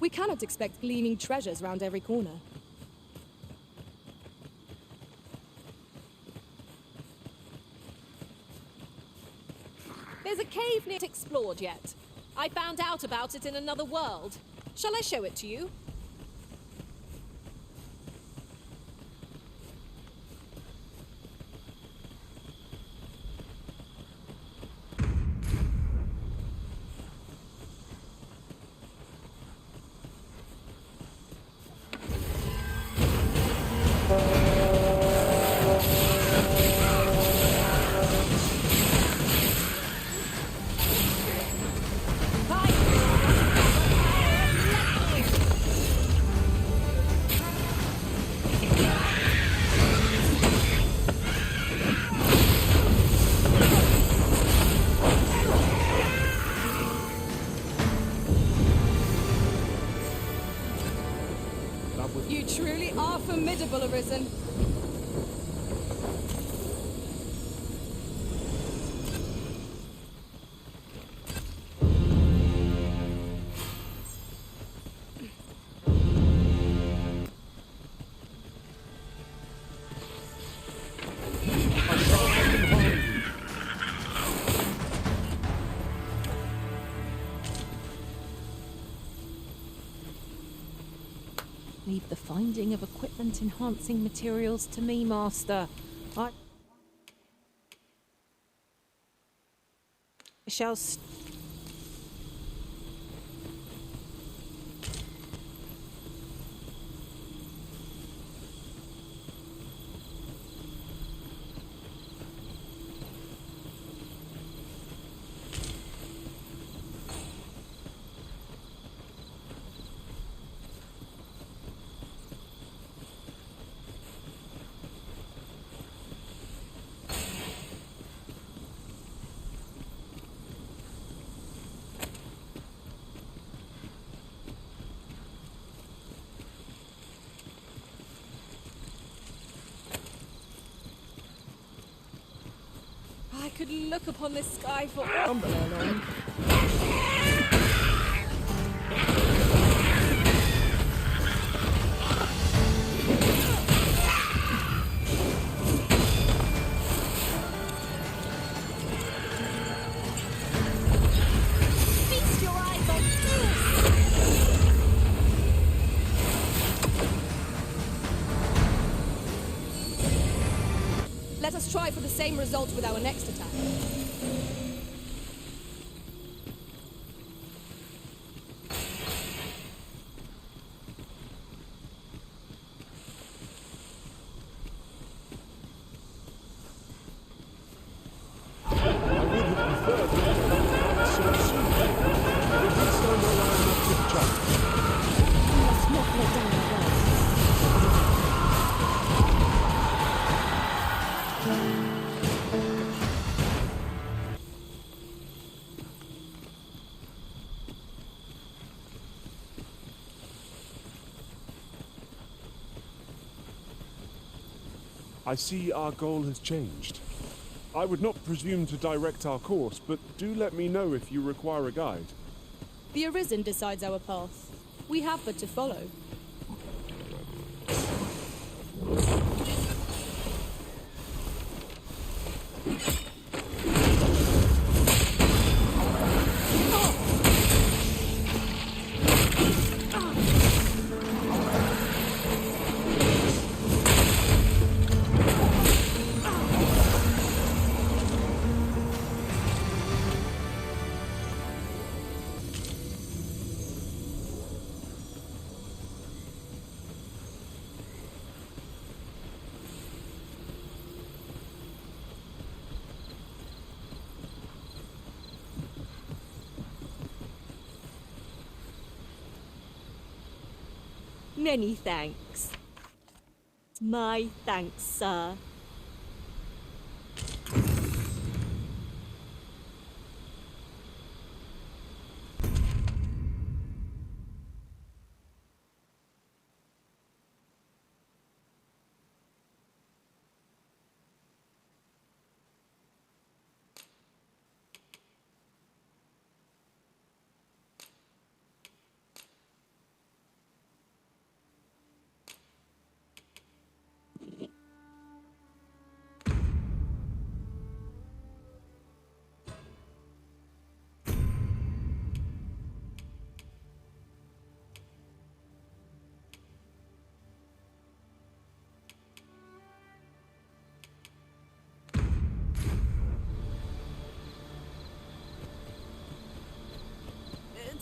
We cannot expect gleaming treasures round every corner. There's a cave not explored yet. I found out about it in another world. Shall I show it to you? You truly are formidable, Arisen. Leave the finding of equipment-enhancing materials to me, Master. I shall... I could look upon this sky for... Feast your eyes on this! Let us try for the same result with our next attack. I see our goal has changed. I would not presume to direct our course, but do let me know if you require a guide. The Arisen decides our path. We have but to follow. Many thanks. My thanks, sir.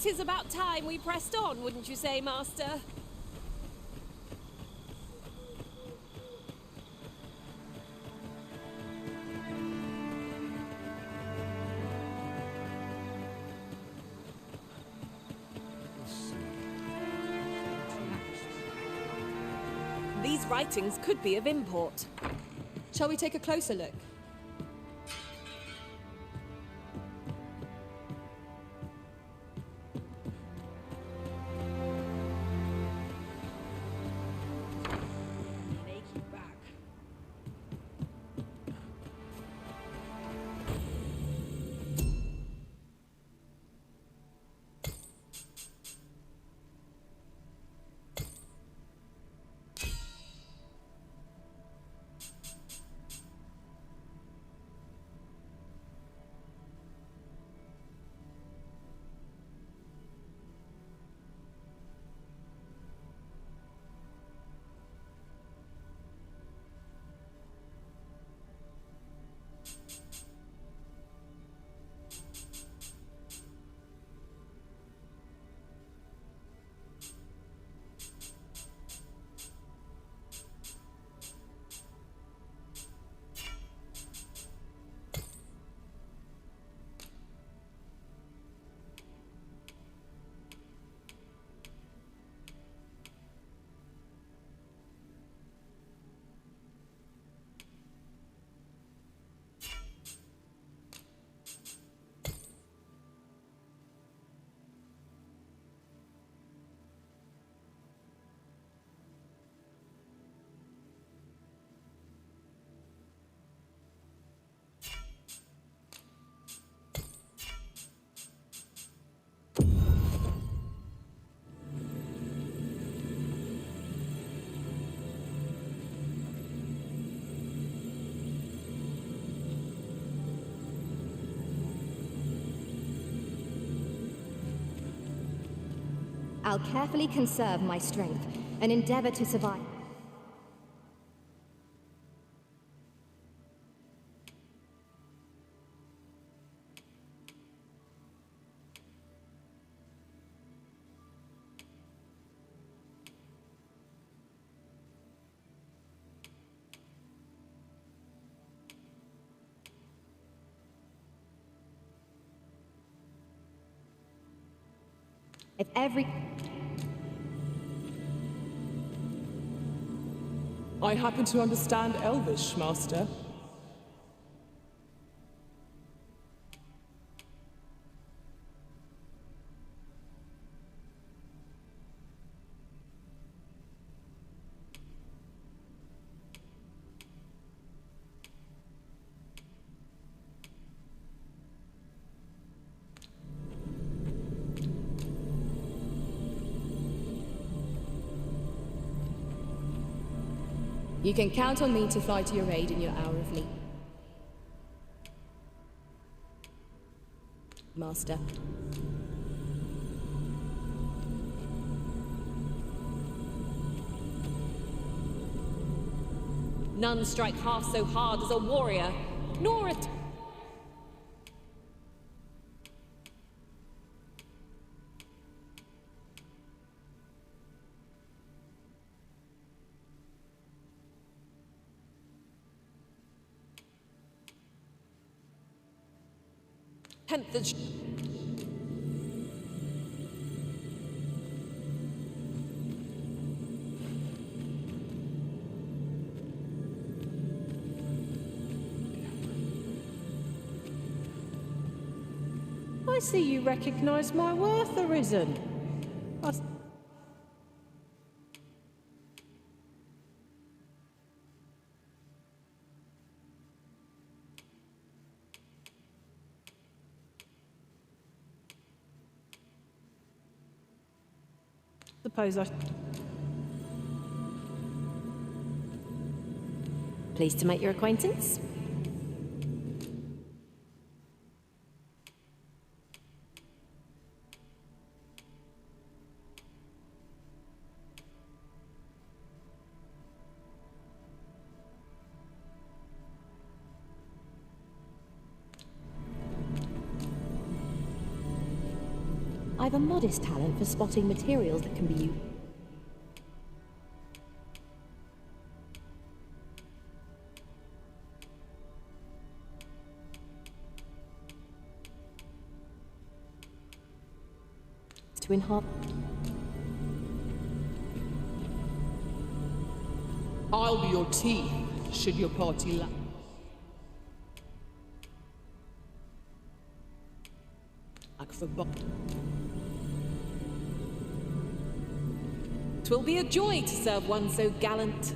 'Tis about time we pressed on, wouldn't you say, Master? These writings could be of import. Shall we take a closer look? I'll carefully conserve my strength and endeavor to survive. If every... I happen to understand Elvish, Master. You can count on me to fly to your aid in your hour of need. Master. None strike half so hard as a warrior, nor a... Tenth the... I see you recognize my worth, Arisen. Suppose I... Pleased to make your acquaintance. I've a modest talent for spotting materials that can be used. To enhance. I'll be your teeth, should your party lack. For 'Twill be a joy to serve one so gallant.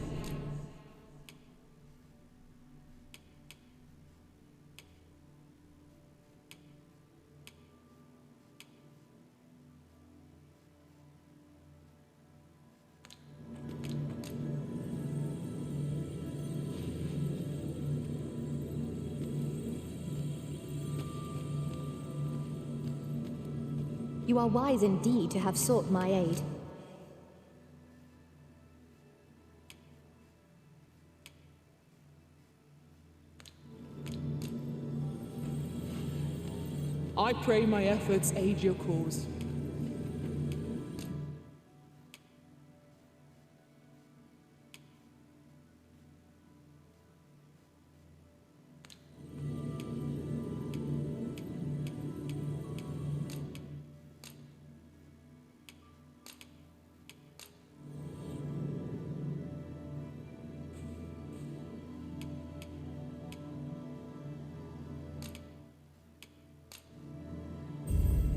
You are wise indeed to have sought my aid. I pray my efforts aid your cause.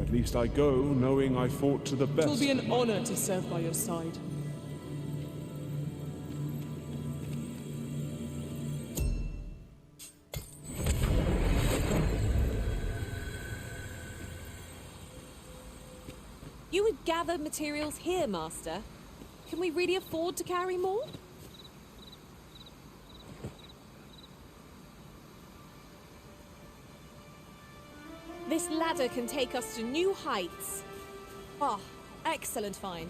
At least I go knowing I fought to the best. It will be an honor to serve by your side. You would gather materials here, Master. Can we really afford to carry more? This ladder can take us to new heights. Oh, excellent find.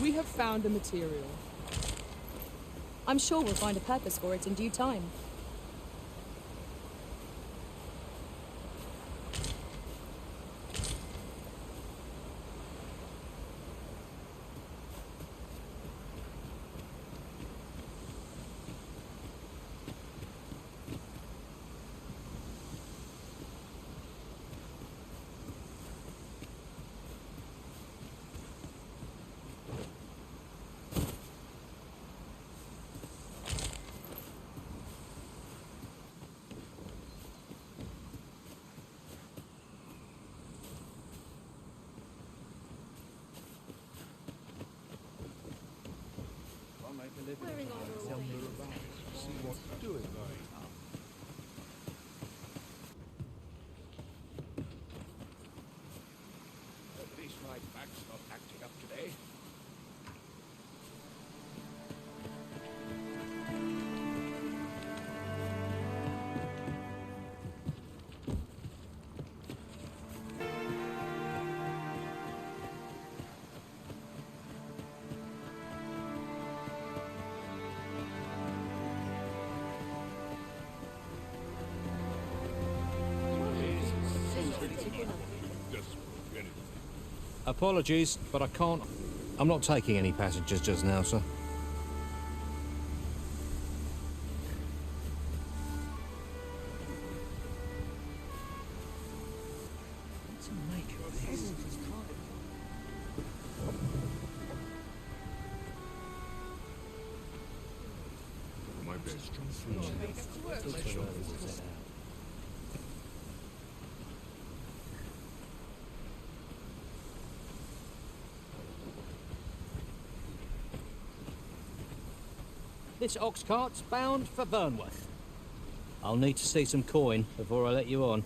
We have found a material. I'm sure we'll find a purpose for it in due time. See what you're doing, At least my back's not acting up today. Apologies, but I can't. I'm not taking any passengers just now, sir. What's the make of this? My best. This ox cart's bound for Vernworth. I'll need to see some coin before I let you on.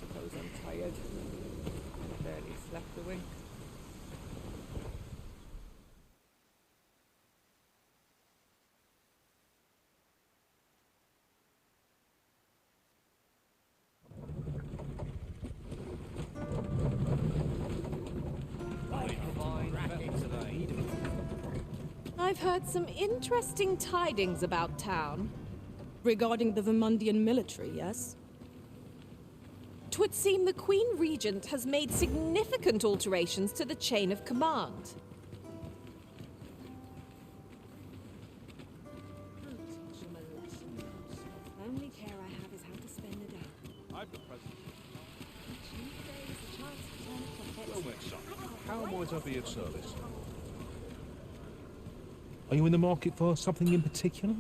Suppose I'm tired. Barely slept a wink. I've heard some interesting tidings about town. Regarding the Vermundian military, yes? 'Twould seem the Queen Regent has made significant alterations to the chain of command. The only care I have is how to spend the day. I'm the president. Well met, son. How might I be of service? Are you in the market for something in particular?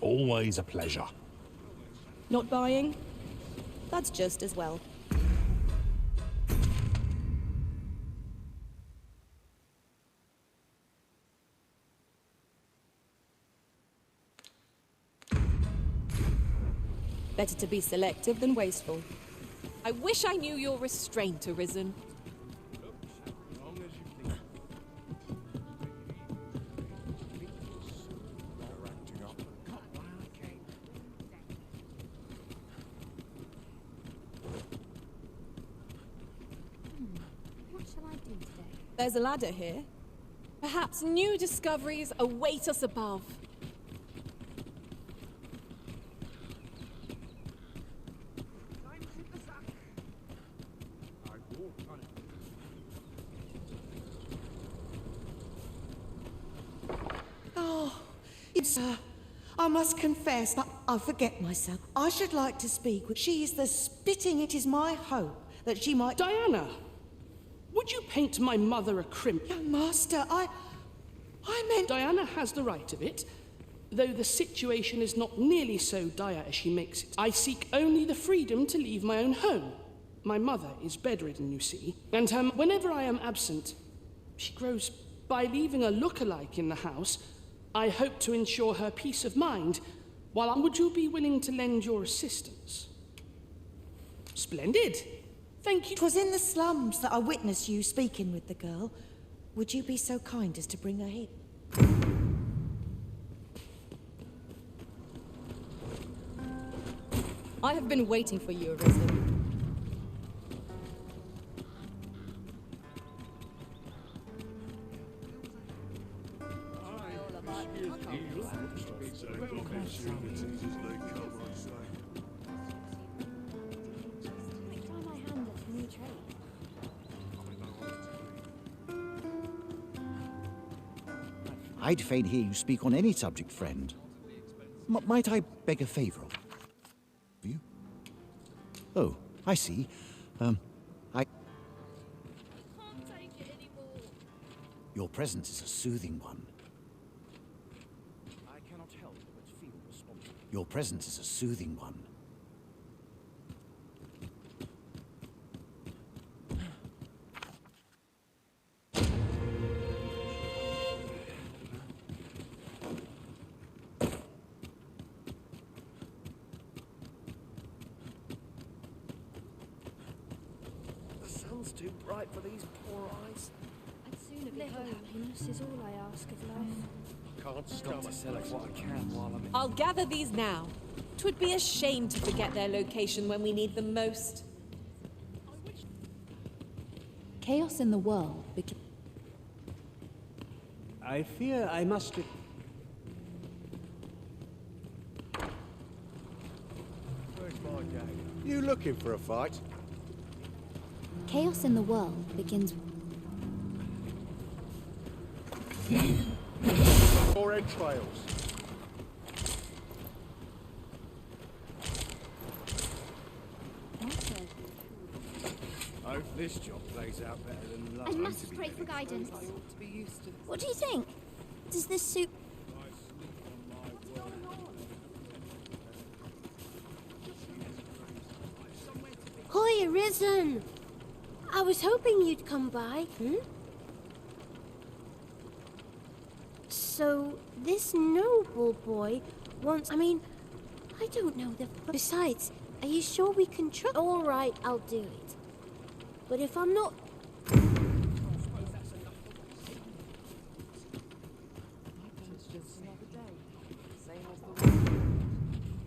Always a pleasure. Not buying? That's just as well. Better to be selective than wasteful. I wish I knew your restraint, Arisen. What shall I do today? There's a ladder here. Perhaps new discoveries await us above. Oh, sir, I must confess, but I forget myself. I should like to speak with. She is the spitting. It is my hope that she might. Diana, would you paint my mother a crimp? Young master, I meant. Diana has the right of it, though the situation is not nearly so dire as she makes it. I seek only the freedom to leave my own home. My mother is bedridden, you see, and whenever I am absent, she grows. By leaving a look-alike in the house, I hope to ensure her peace of mind. While would you be willing to lend your assistance? Splendid. Thank you. 'Twas in the slums that I witnessed you speaking with the girl. Would you be so kind as to bring her here? I have been waiting for you, Arisen. I'd fain hear you speak on any subject, friend. Might I beg a favor of you? Oh, I see. Your presence is a soothing one. I cannot help but feel responsible. Your presence is a soothing one. The sun's too bright for these poor eyes. I'd sooner be home. Happiness is all I ask of life. Can't stop myself what I can while I'm in. I'll gather these now. 'Twould be a shame to forget their location when we need them most. Chaos in the world begins. I fear I must... Where's my gang? You looking for a fight? Chaos in the world begins. Or entrails? I hope this job plays out better than the last. I must pray for guidance. What do you think? Does this suit? Hoi, Arisen! I was hoping you'd come by. So, this noble boy wants... I mean, I don't know the... Besides, are you sure we can trust... All right, I'll do it. But if I'm not...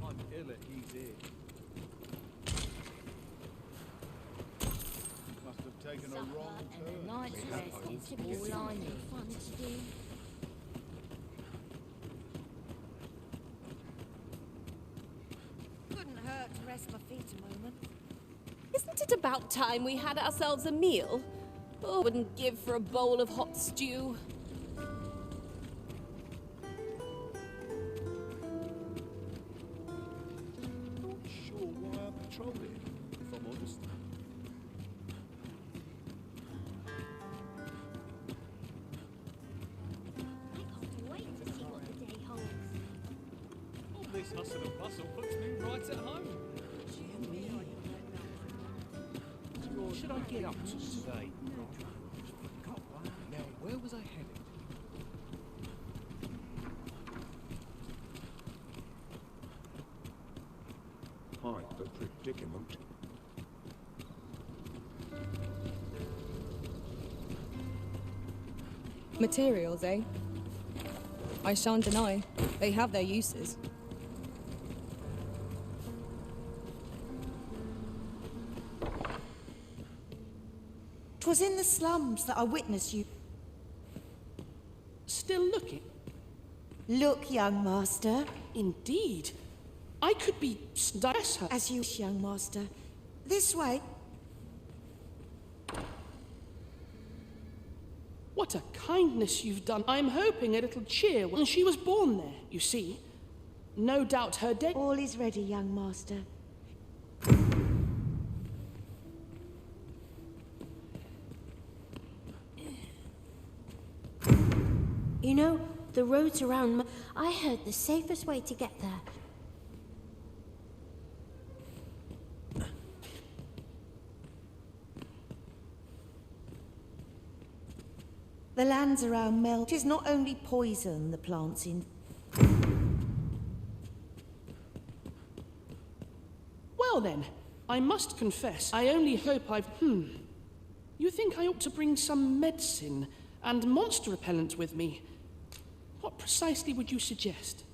I'm ill at he's here. Must have taken a wrong turn. Night's rest is all I need. Fun to do. Couldn't hurt to rest my feet a moment. Isn't it about time we had ourselves a meal? Oh, wouldn't give for a bowl of hot stew. Not sure why I patrolled it, if I'm honest. I can't wait to see what the day holds. All this hustle and bustle puts me right at home. What should I get up to today? Now, where was I headed? Quite the predicament. Materials, eh? I shan't deny. They have their uses. 'Twas in the slums that I witnessed you. Still looking? Look, young master. Indeed. I could be her. As you wish, young master. This way. What a kindness you've done. I'm hoping a little cheer when she was born there, you see. No doubt her day... All is ready, young master. You know, the roads around... I heard the safest way to get there. The lands around Mel... It is not only poison the plants in... Well then, I must confess, I only hope I've... You think I ought to bring some medicine and monster repellent with me? What precisely would you suggest?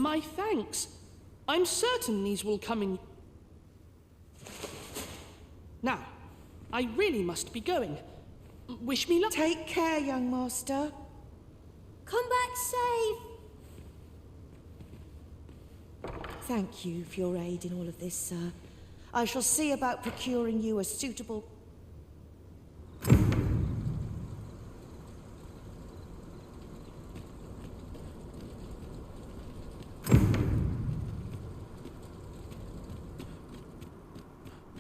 My thanks. I'm certain these will come in. Now, I really must be going. Wish me luck. Take care, young master. Come back safe. Thank you for your aid in all of this, sir. I shall see about procuring you a suitable...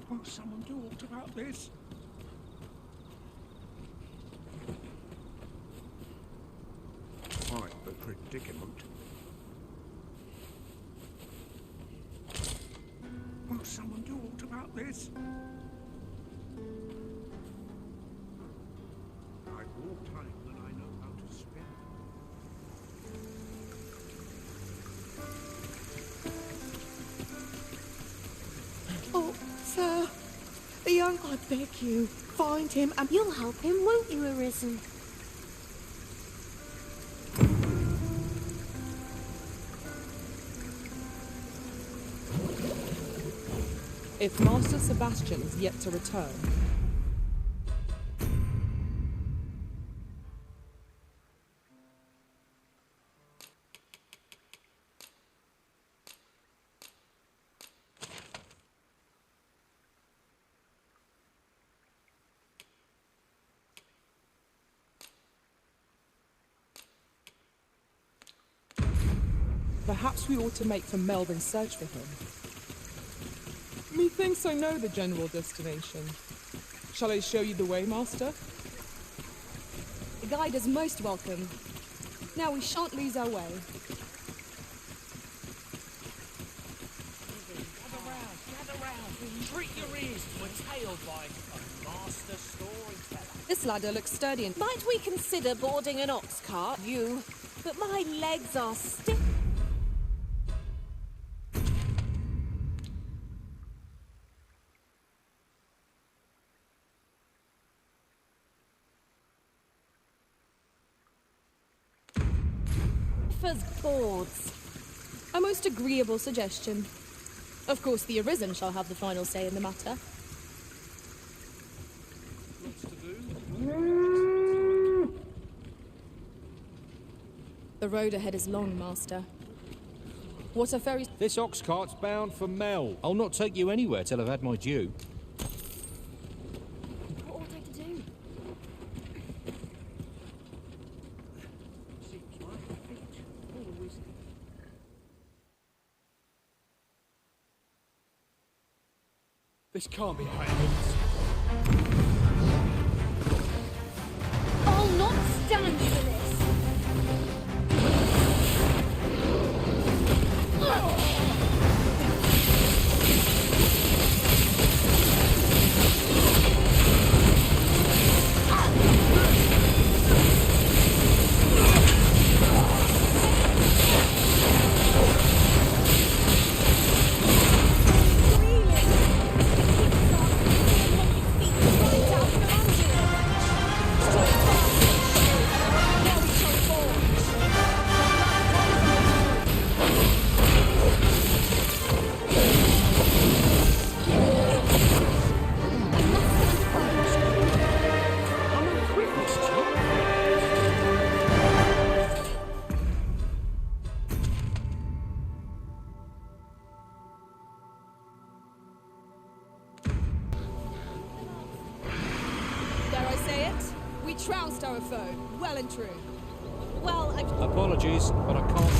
Won't someone do aught about this? Quite the predicament. Won't someone do aught about this? I've more time than I know how to spend. Oh, sir. The young... I beg you, find him and... You'll help him, won't you, Arisen? If Master Sebastian is yet to return, perhaps we ought to make for Melvin's search for him. Methinks I know the general destination. Shall I show you the way, Master? The guide is most welcome. Now we shan't lose our way. Gather round. Treat your ears to a tale by a master storyteller. This ladder looks sturdy and... Might we consider boarding an ox cart? You. But my legs are stiff. Boards. A most agreeable suggestion. Of course, the Arisen shall have the final say in the matter. The road ahead is long, Master. What are ferries? This ox cart's bound for Mel. I'll not take you anywhere till I've had my due. What ought I to do? This can't be how it is. I'll not stand for this! Trounced our foe, well and true. Well, apologies, but I can't.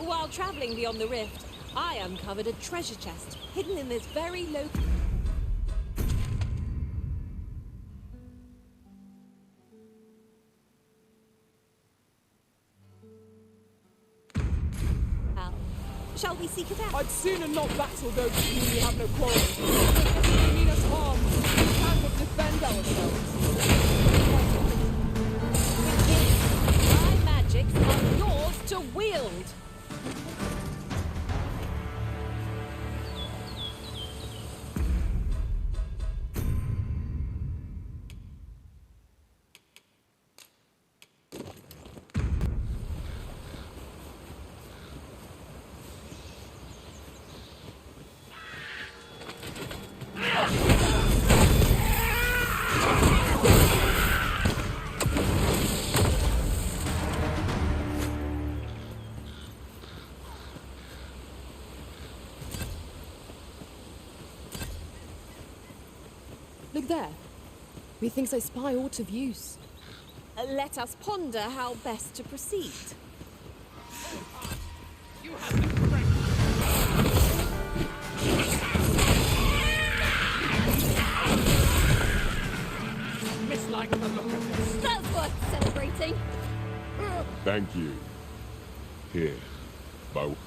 While travelling beyond the rift, I uncovered a treasure chest hidden in this very low... Shall we seek it out? I'd sooner not battle those with whom we have no quarrel. If they mean us harm, we can but defend ourselves. My magics are yours to wield. Look there. Methinks I spy aught of use. Let us ponder how best to proceed. You have the correct. Mislike the look of this. That's worth celebrating. Thank you. Here, Bo.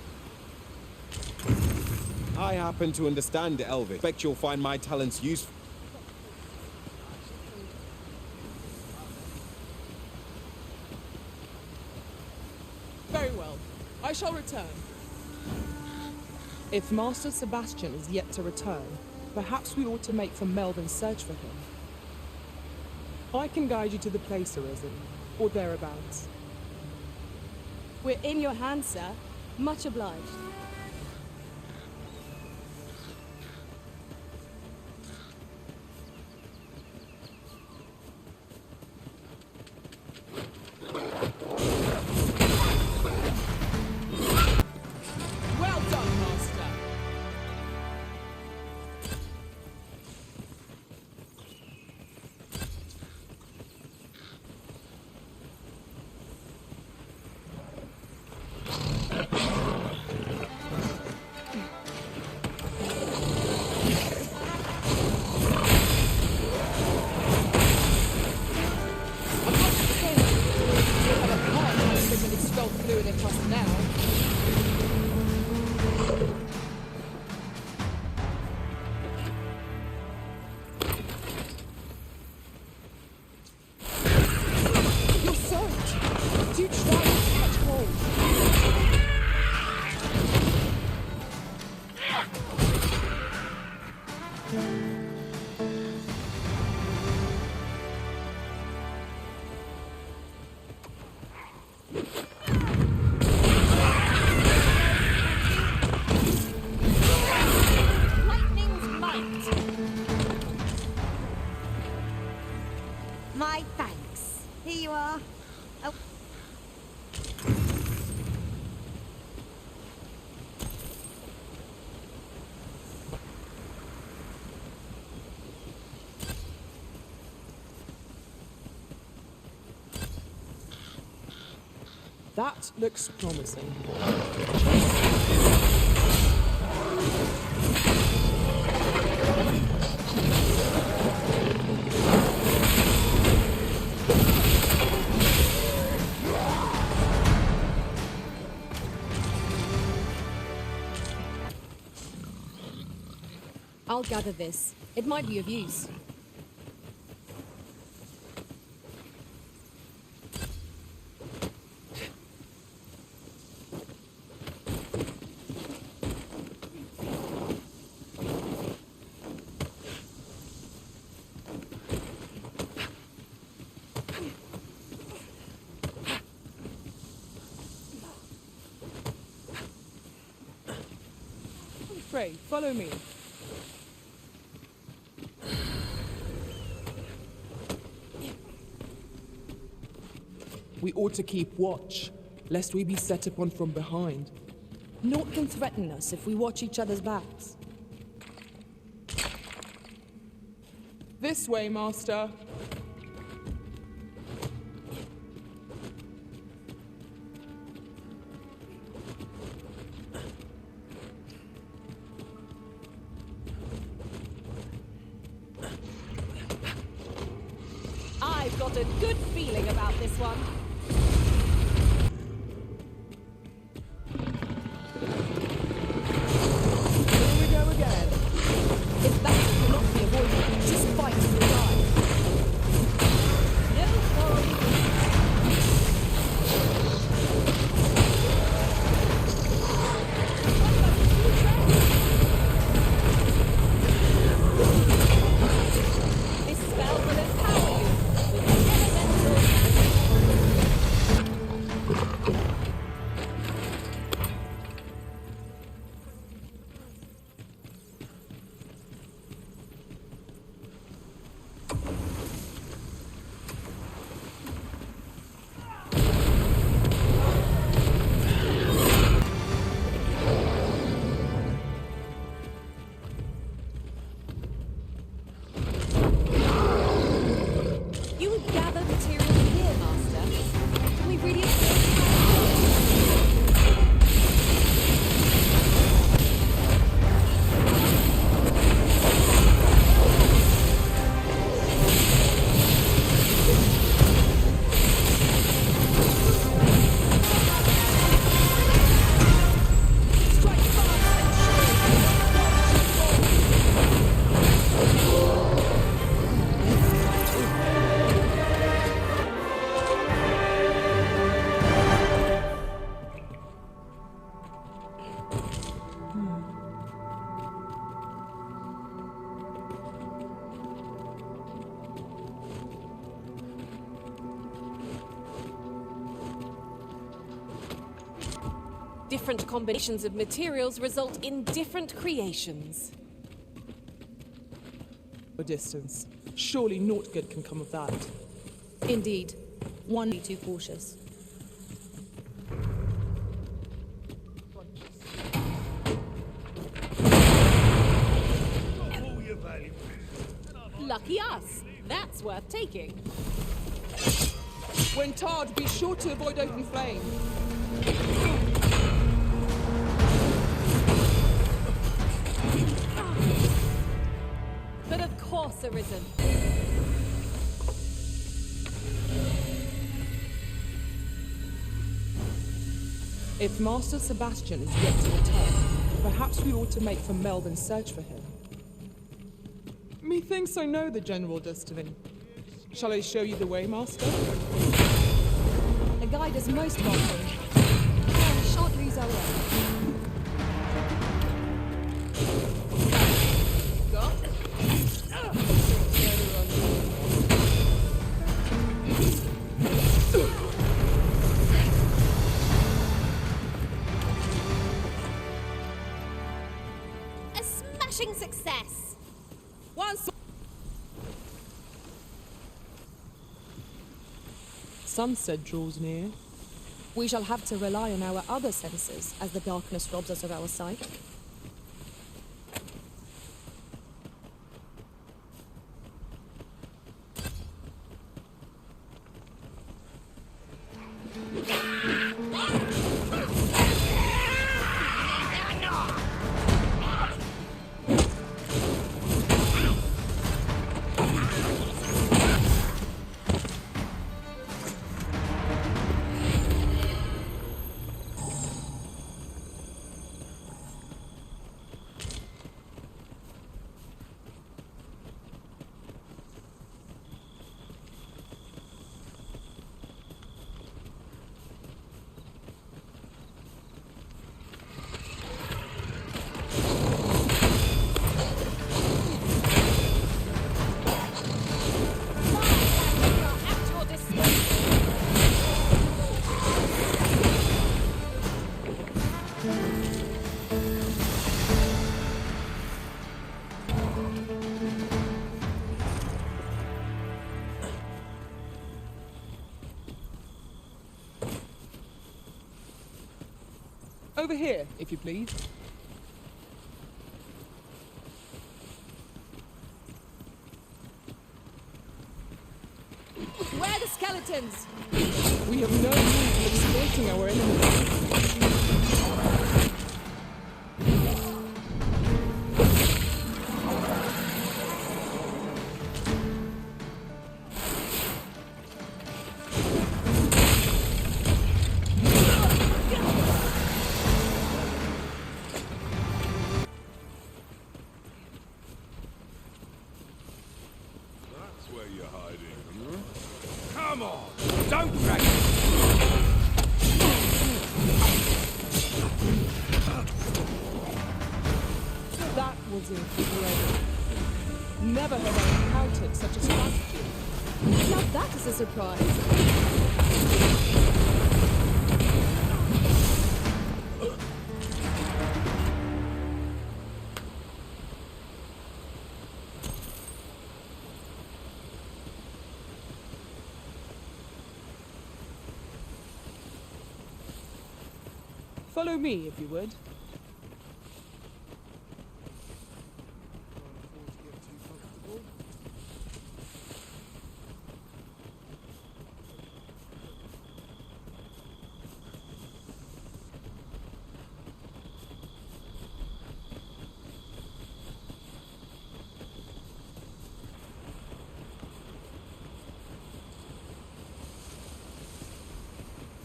I happen to understand Elvish. Expect you'll find my talents useful. Very well. I shall return. If Master Sebastian is yet to return, perhaps we ought to make for Melvin's search for him. I can guide you to the place, Arisen, or thereabouts. We're in your hands, sir. Much obliged. Well done, Master. My thanks. Here you are. Oh. That looks promising. I'll gather this. It might be of use. Pray, follow me. We ought to keep watch, lest we be set upon from behind. Naught can threaten us if we watch each other's backs. This way, Master. I've got a good feeling about this one. Different combinations of materials result in different creations. A distance. Surely naught good can come of that. Indeed. One be too cautious. Lucky us. That's worth taking. When tarred, be sure to avoid open flame. But of course, Arisen. If Master Sebastian is yet to return, perhaps we ought to make for Melbourne's search for him. Methinks I know the general destiny. Shall I show you the way, Master? A guide is most welcome. We shan't lose our way. A smashing success! Once. Sunset draws near. We shall have to rely on our other senses as the darkness robs us of our sight. Over here, if you please. Where are the skeletons? We have no means of exploiting our enemies. That's where you're hiding. Come on! Don't drag me! That was incredible. Never have I encountered such a strategy. Now that is a surprise. Follow me, if you would.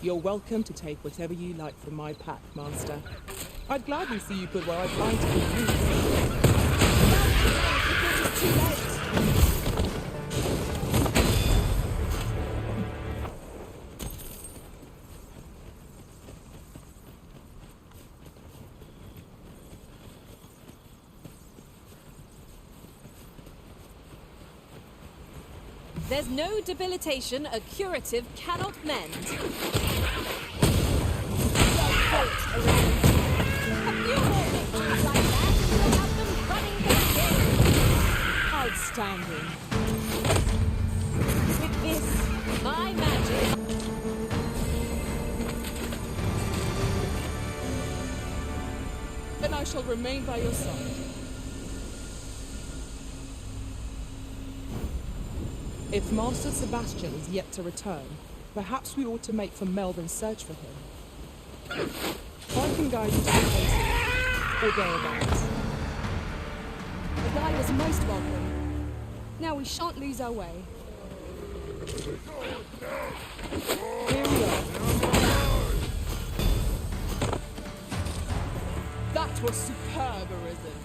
You're welcome to take whatever you like from my pack, Master. I'd gladly see you put where I plan to put you. It's too late. There's no debilitation a curative cannot mend. Outstanding. With this, my magic. Then I shall remain by your side. If Master Sebastian is yet to return, perhaps we ought to make for Melvin's search for him. I can guide you to the place, or thereabouts. The guide was most welcome. Now we shan't lose our way. Here we are. That was superb, Arisen.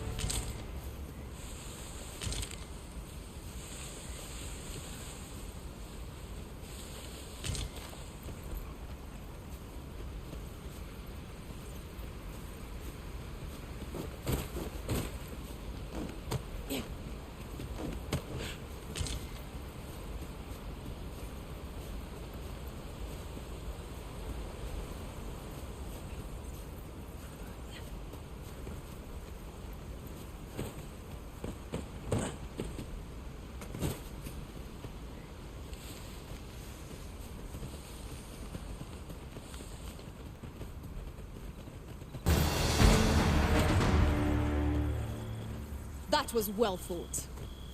That was well fought.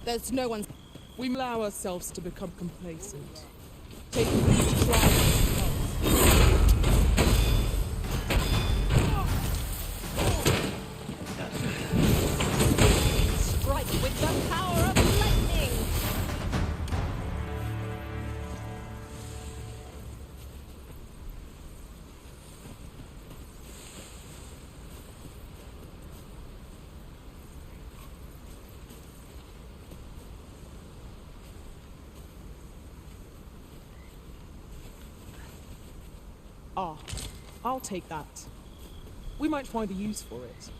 There's no one. We allow ourselves to become complacent. Taking each trial as it comes. Strike with the power of lightning! Ah, I'll take that. We might find a use for it.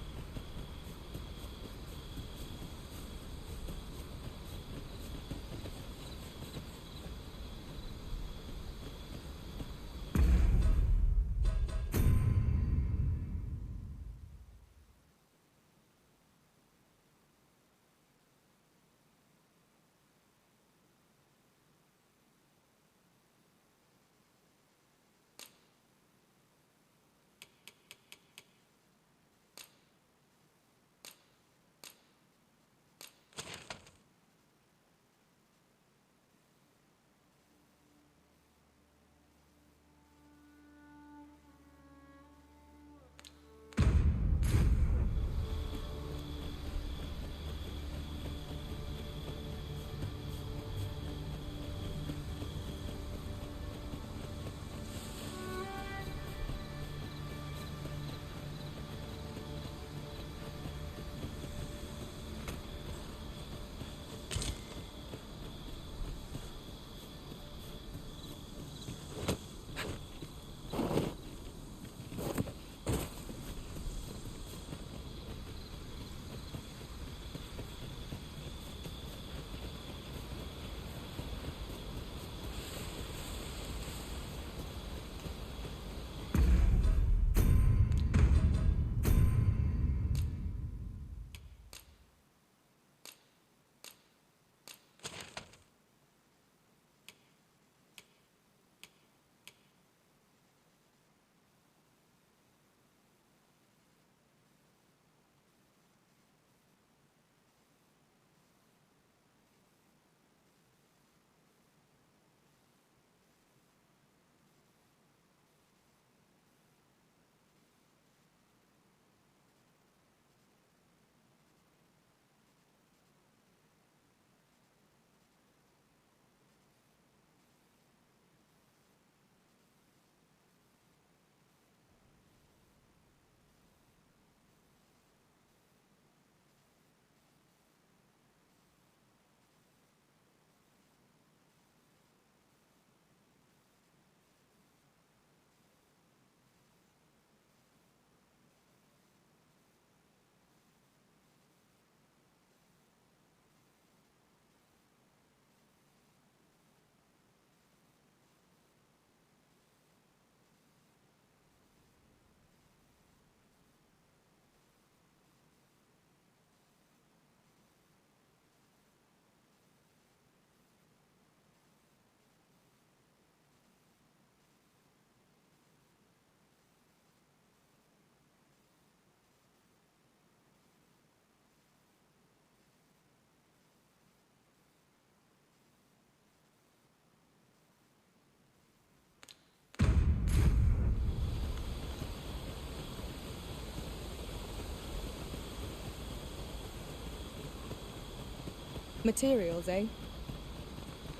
Materials, eh?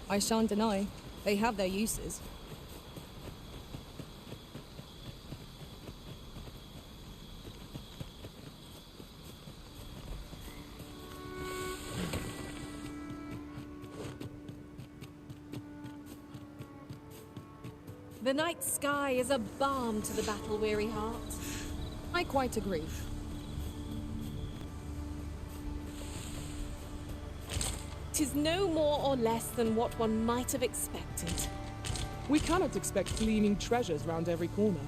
I shan't deny. They have their uses. The night sky is a balm to the battle-weary heart. I quite agree. Tis no more or less than what one might have expected. We cannot expect gleaming treasures round every corner.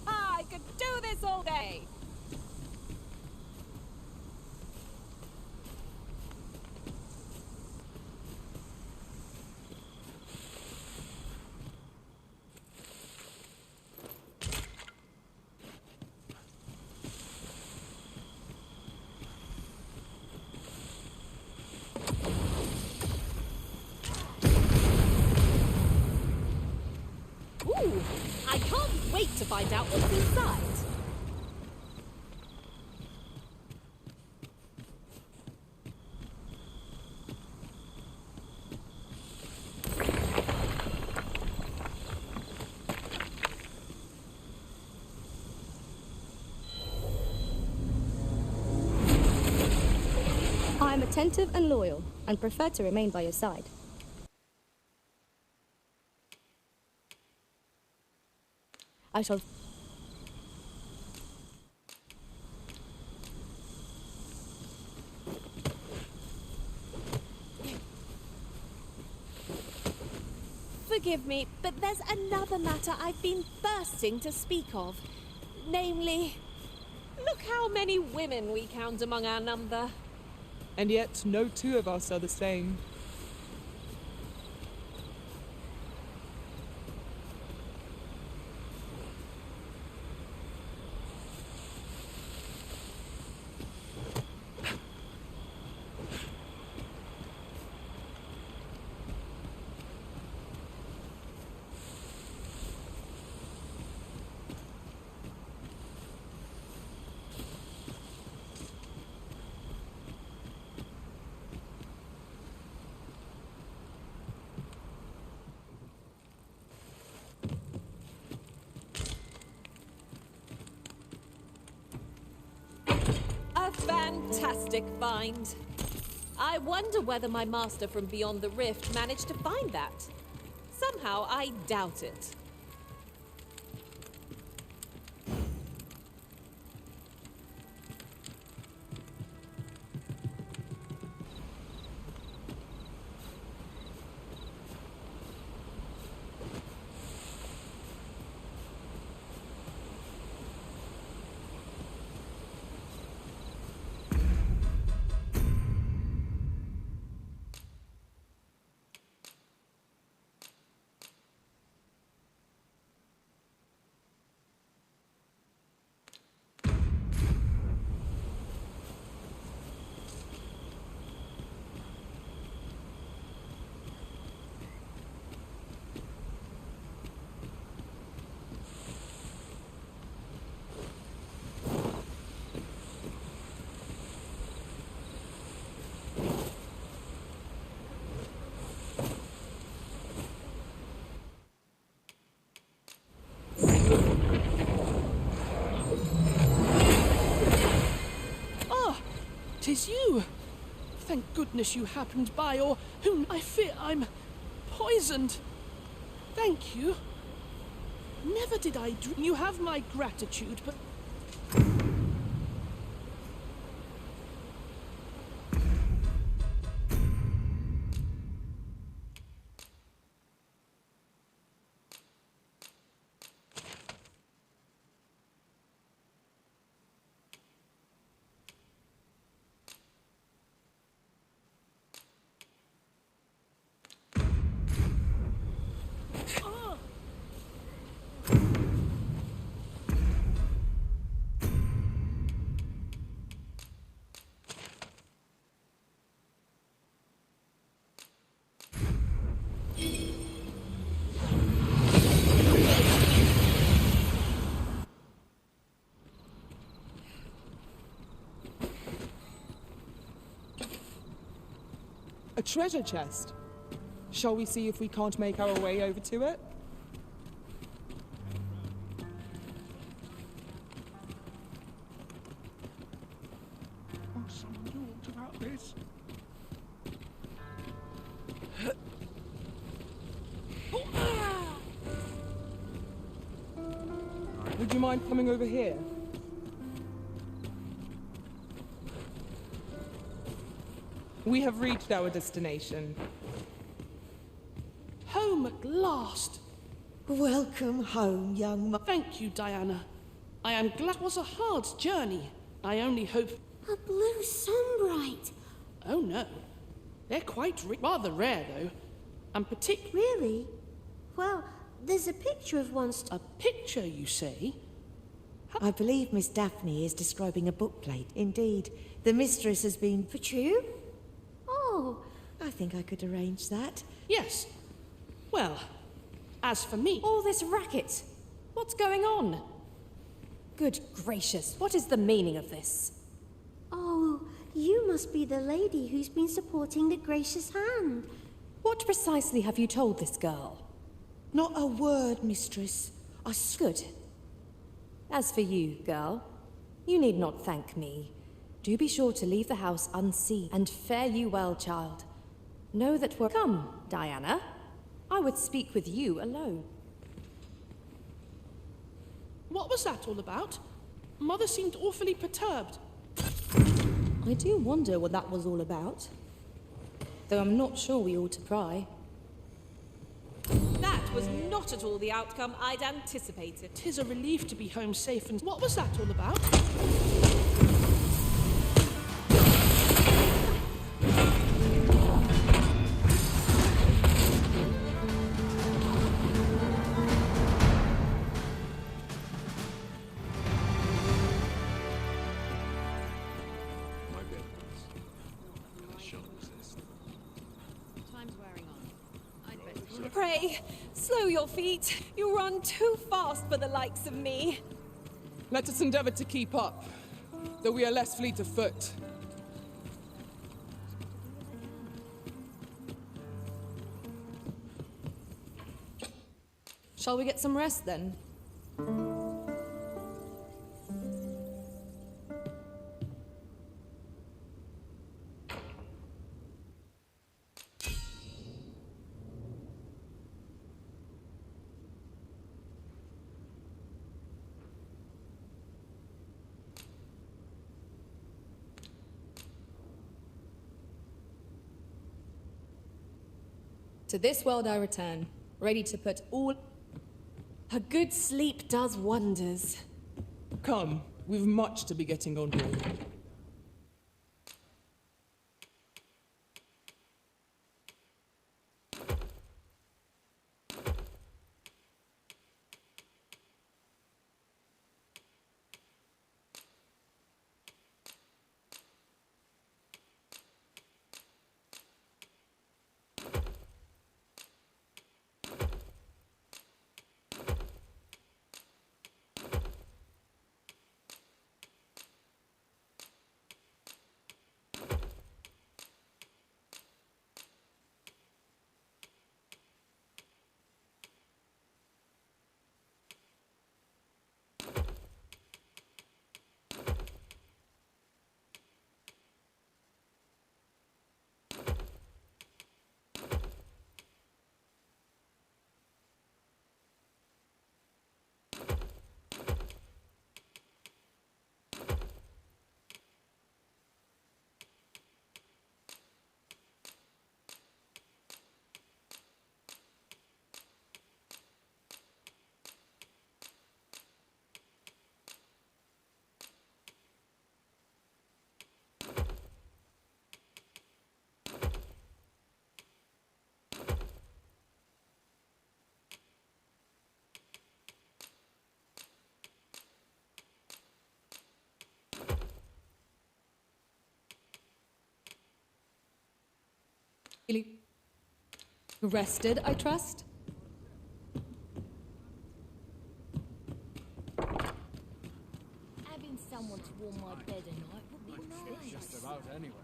I could do this all day! Ooh, I can't wait to find out what's inside. I am attentive and loyal, and prefer to remain by your side. I shall... Forgive me, but there's another matter I've been bursting to speak of. Namely, look how many women we count among our number. And yet, no two of us are the same. A fantastic find. I wonder whether my master from beyond the rift managed to find that. Somehow I doubt it. Ah, 'tis you. Thank goodness you happened by, or whom I fear I'm poisoned. Thank you. Never did I dream. You have my gratitude, but... treasure chest. Shall we see if we can't make our way over to it? Oh, someone talked about this. Would you mind coming over here? We have reached our destination. Home at last. Welcome home, young man. Thank you, Diana. I am glad it was a hard journey. I only hope... A blue sunbright. Oh, no. They're quite rather rare, though. And Really? Well, there's a picture of one... A picture, you say? I believe Miss Daphne is describing a bookplate. Indeed, the mistress has been... For you? Oh. I think I could arrange that. Yes. Well, as for me... All this racket. What's going on? Good gracious, what is the meaning of this? Oh, you must be the lady who's been supporting the Gracious Hand. What precisely have you told this girl? Not a word, mistress. Good. As for you, girl, you need not thank me. Do be sure to leave the house unseen, and fare you well, child. Know that we're... Come, Diana. I would speak with you alone. What was that all about? Mother seemed awfully perturbed. I do wonder what that was all about. Though I'm not sure we ought to pry. That was not at all the outcome I'd anticipated. 'Tis a relief to be home safe and... What was that all about? Pray, slow your feet. You run too fast for the likes of me. Let us endeavor to keep up, though we are less fleet of foot. Shall we get some rest then? To this world I return, ready to put all... A good sleep does wonders. Come, we've much to be getting on with. Rested, I trust? Having someone to warm my bed at night would be nice. Just about anyway.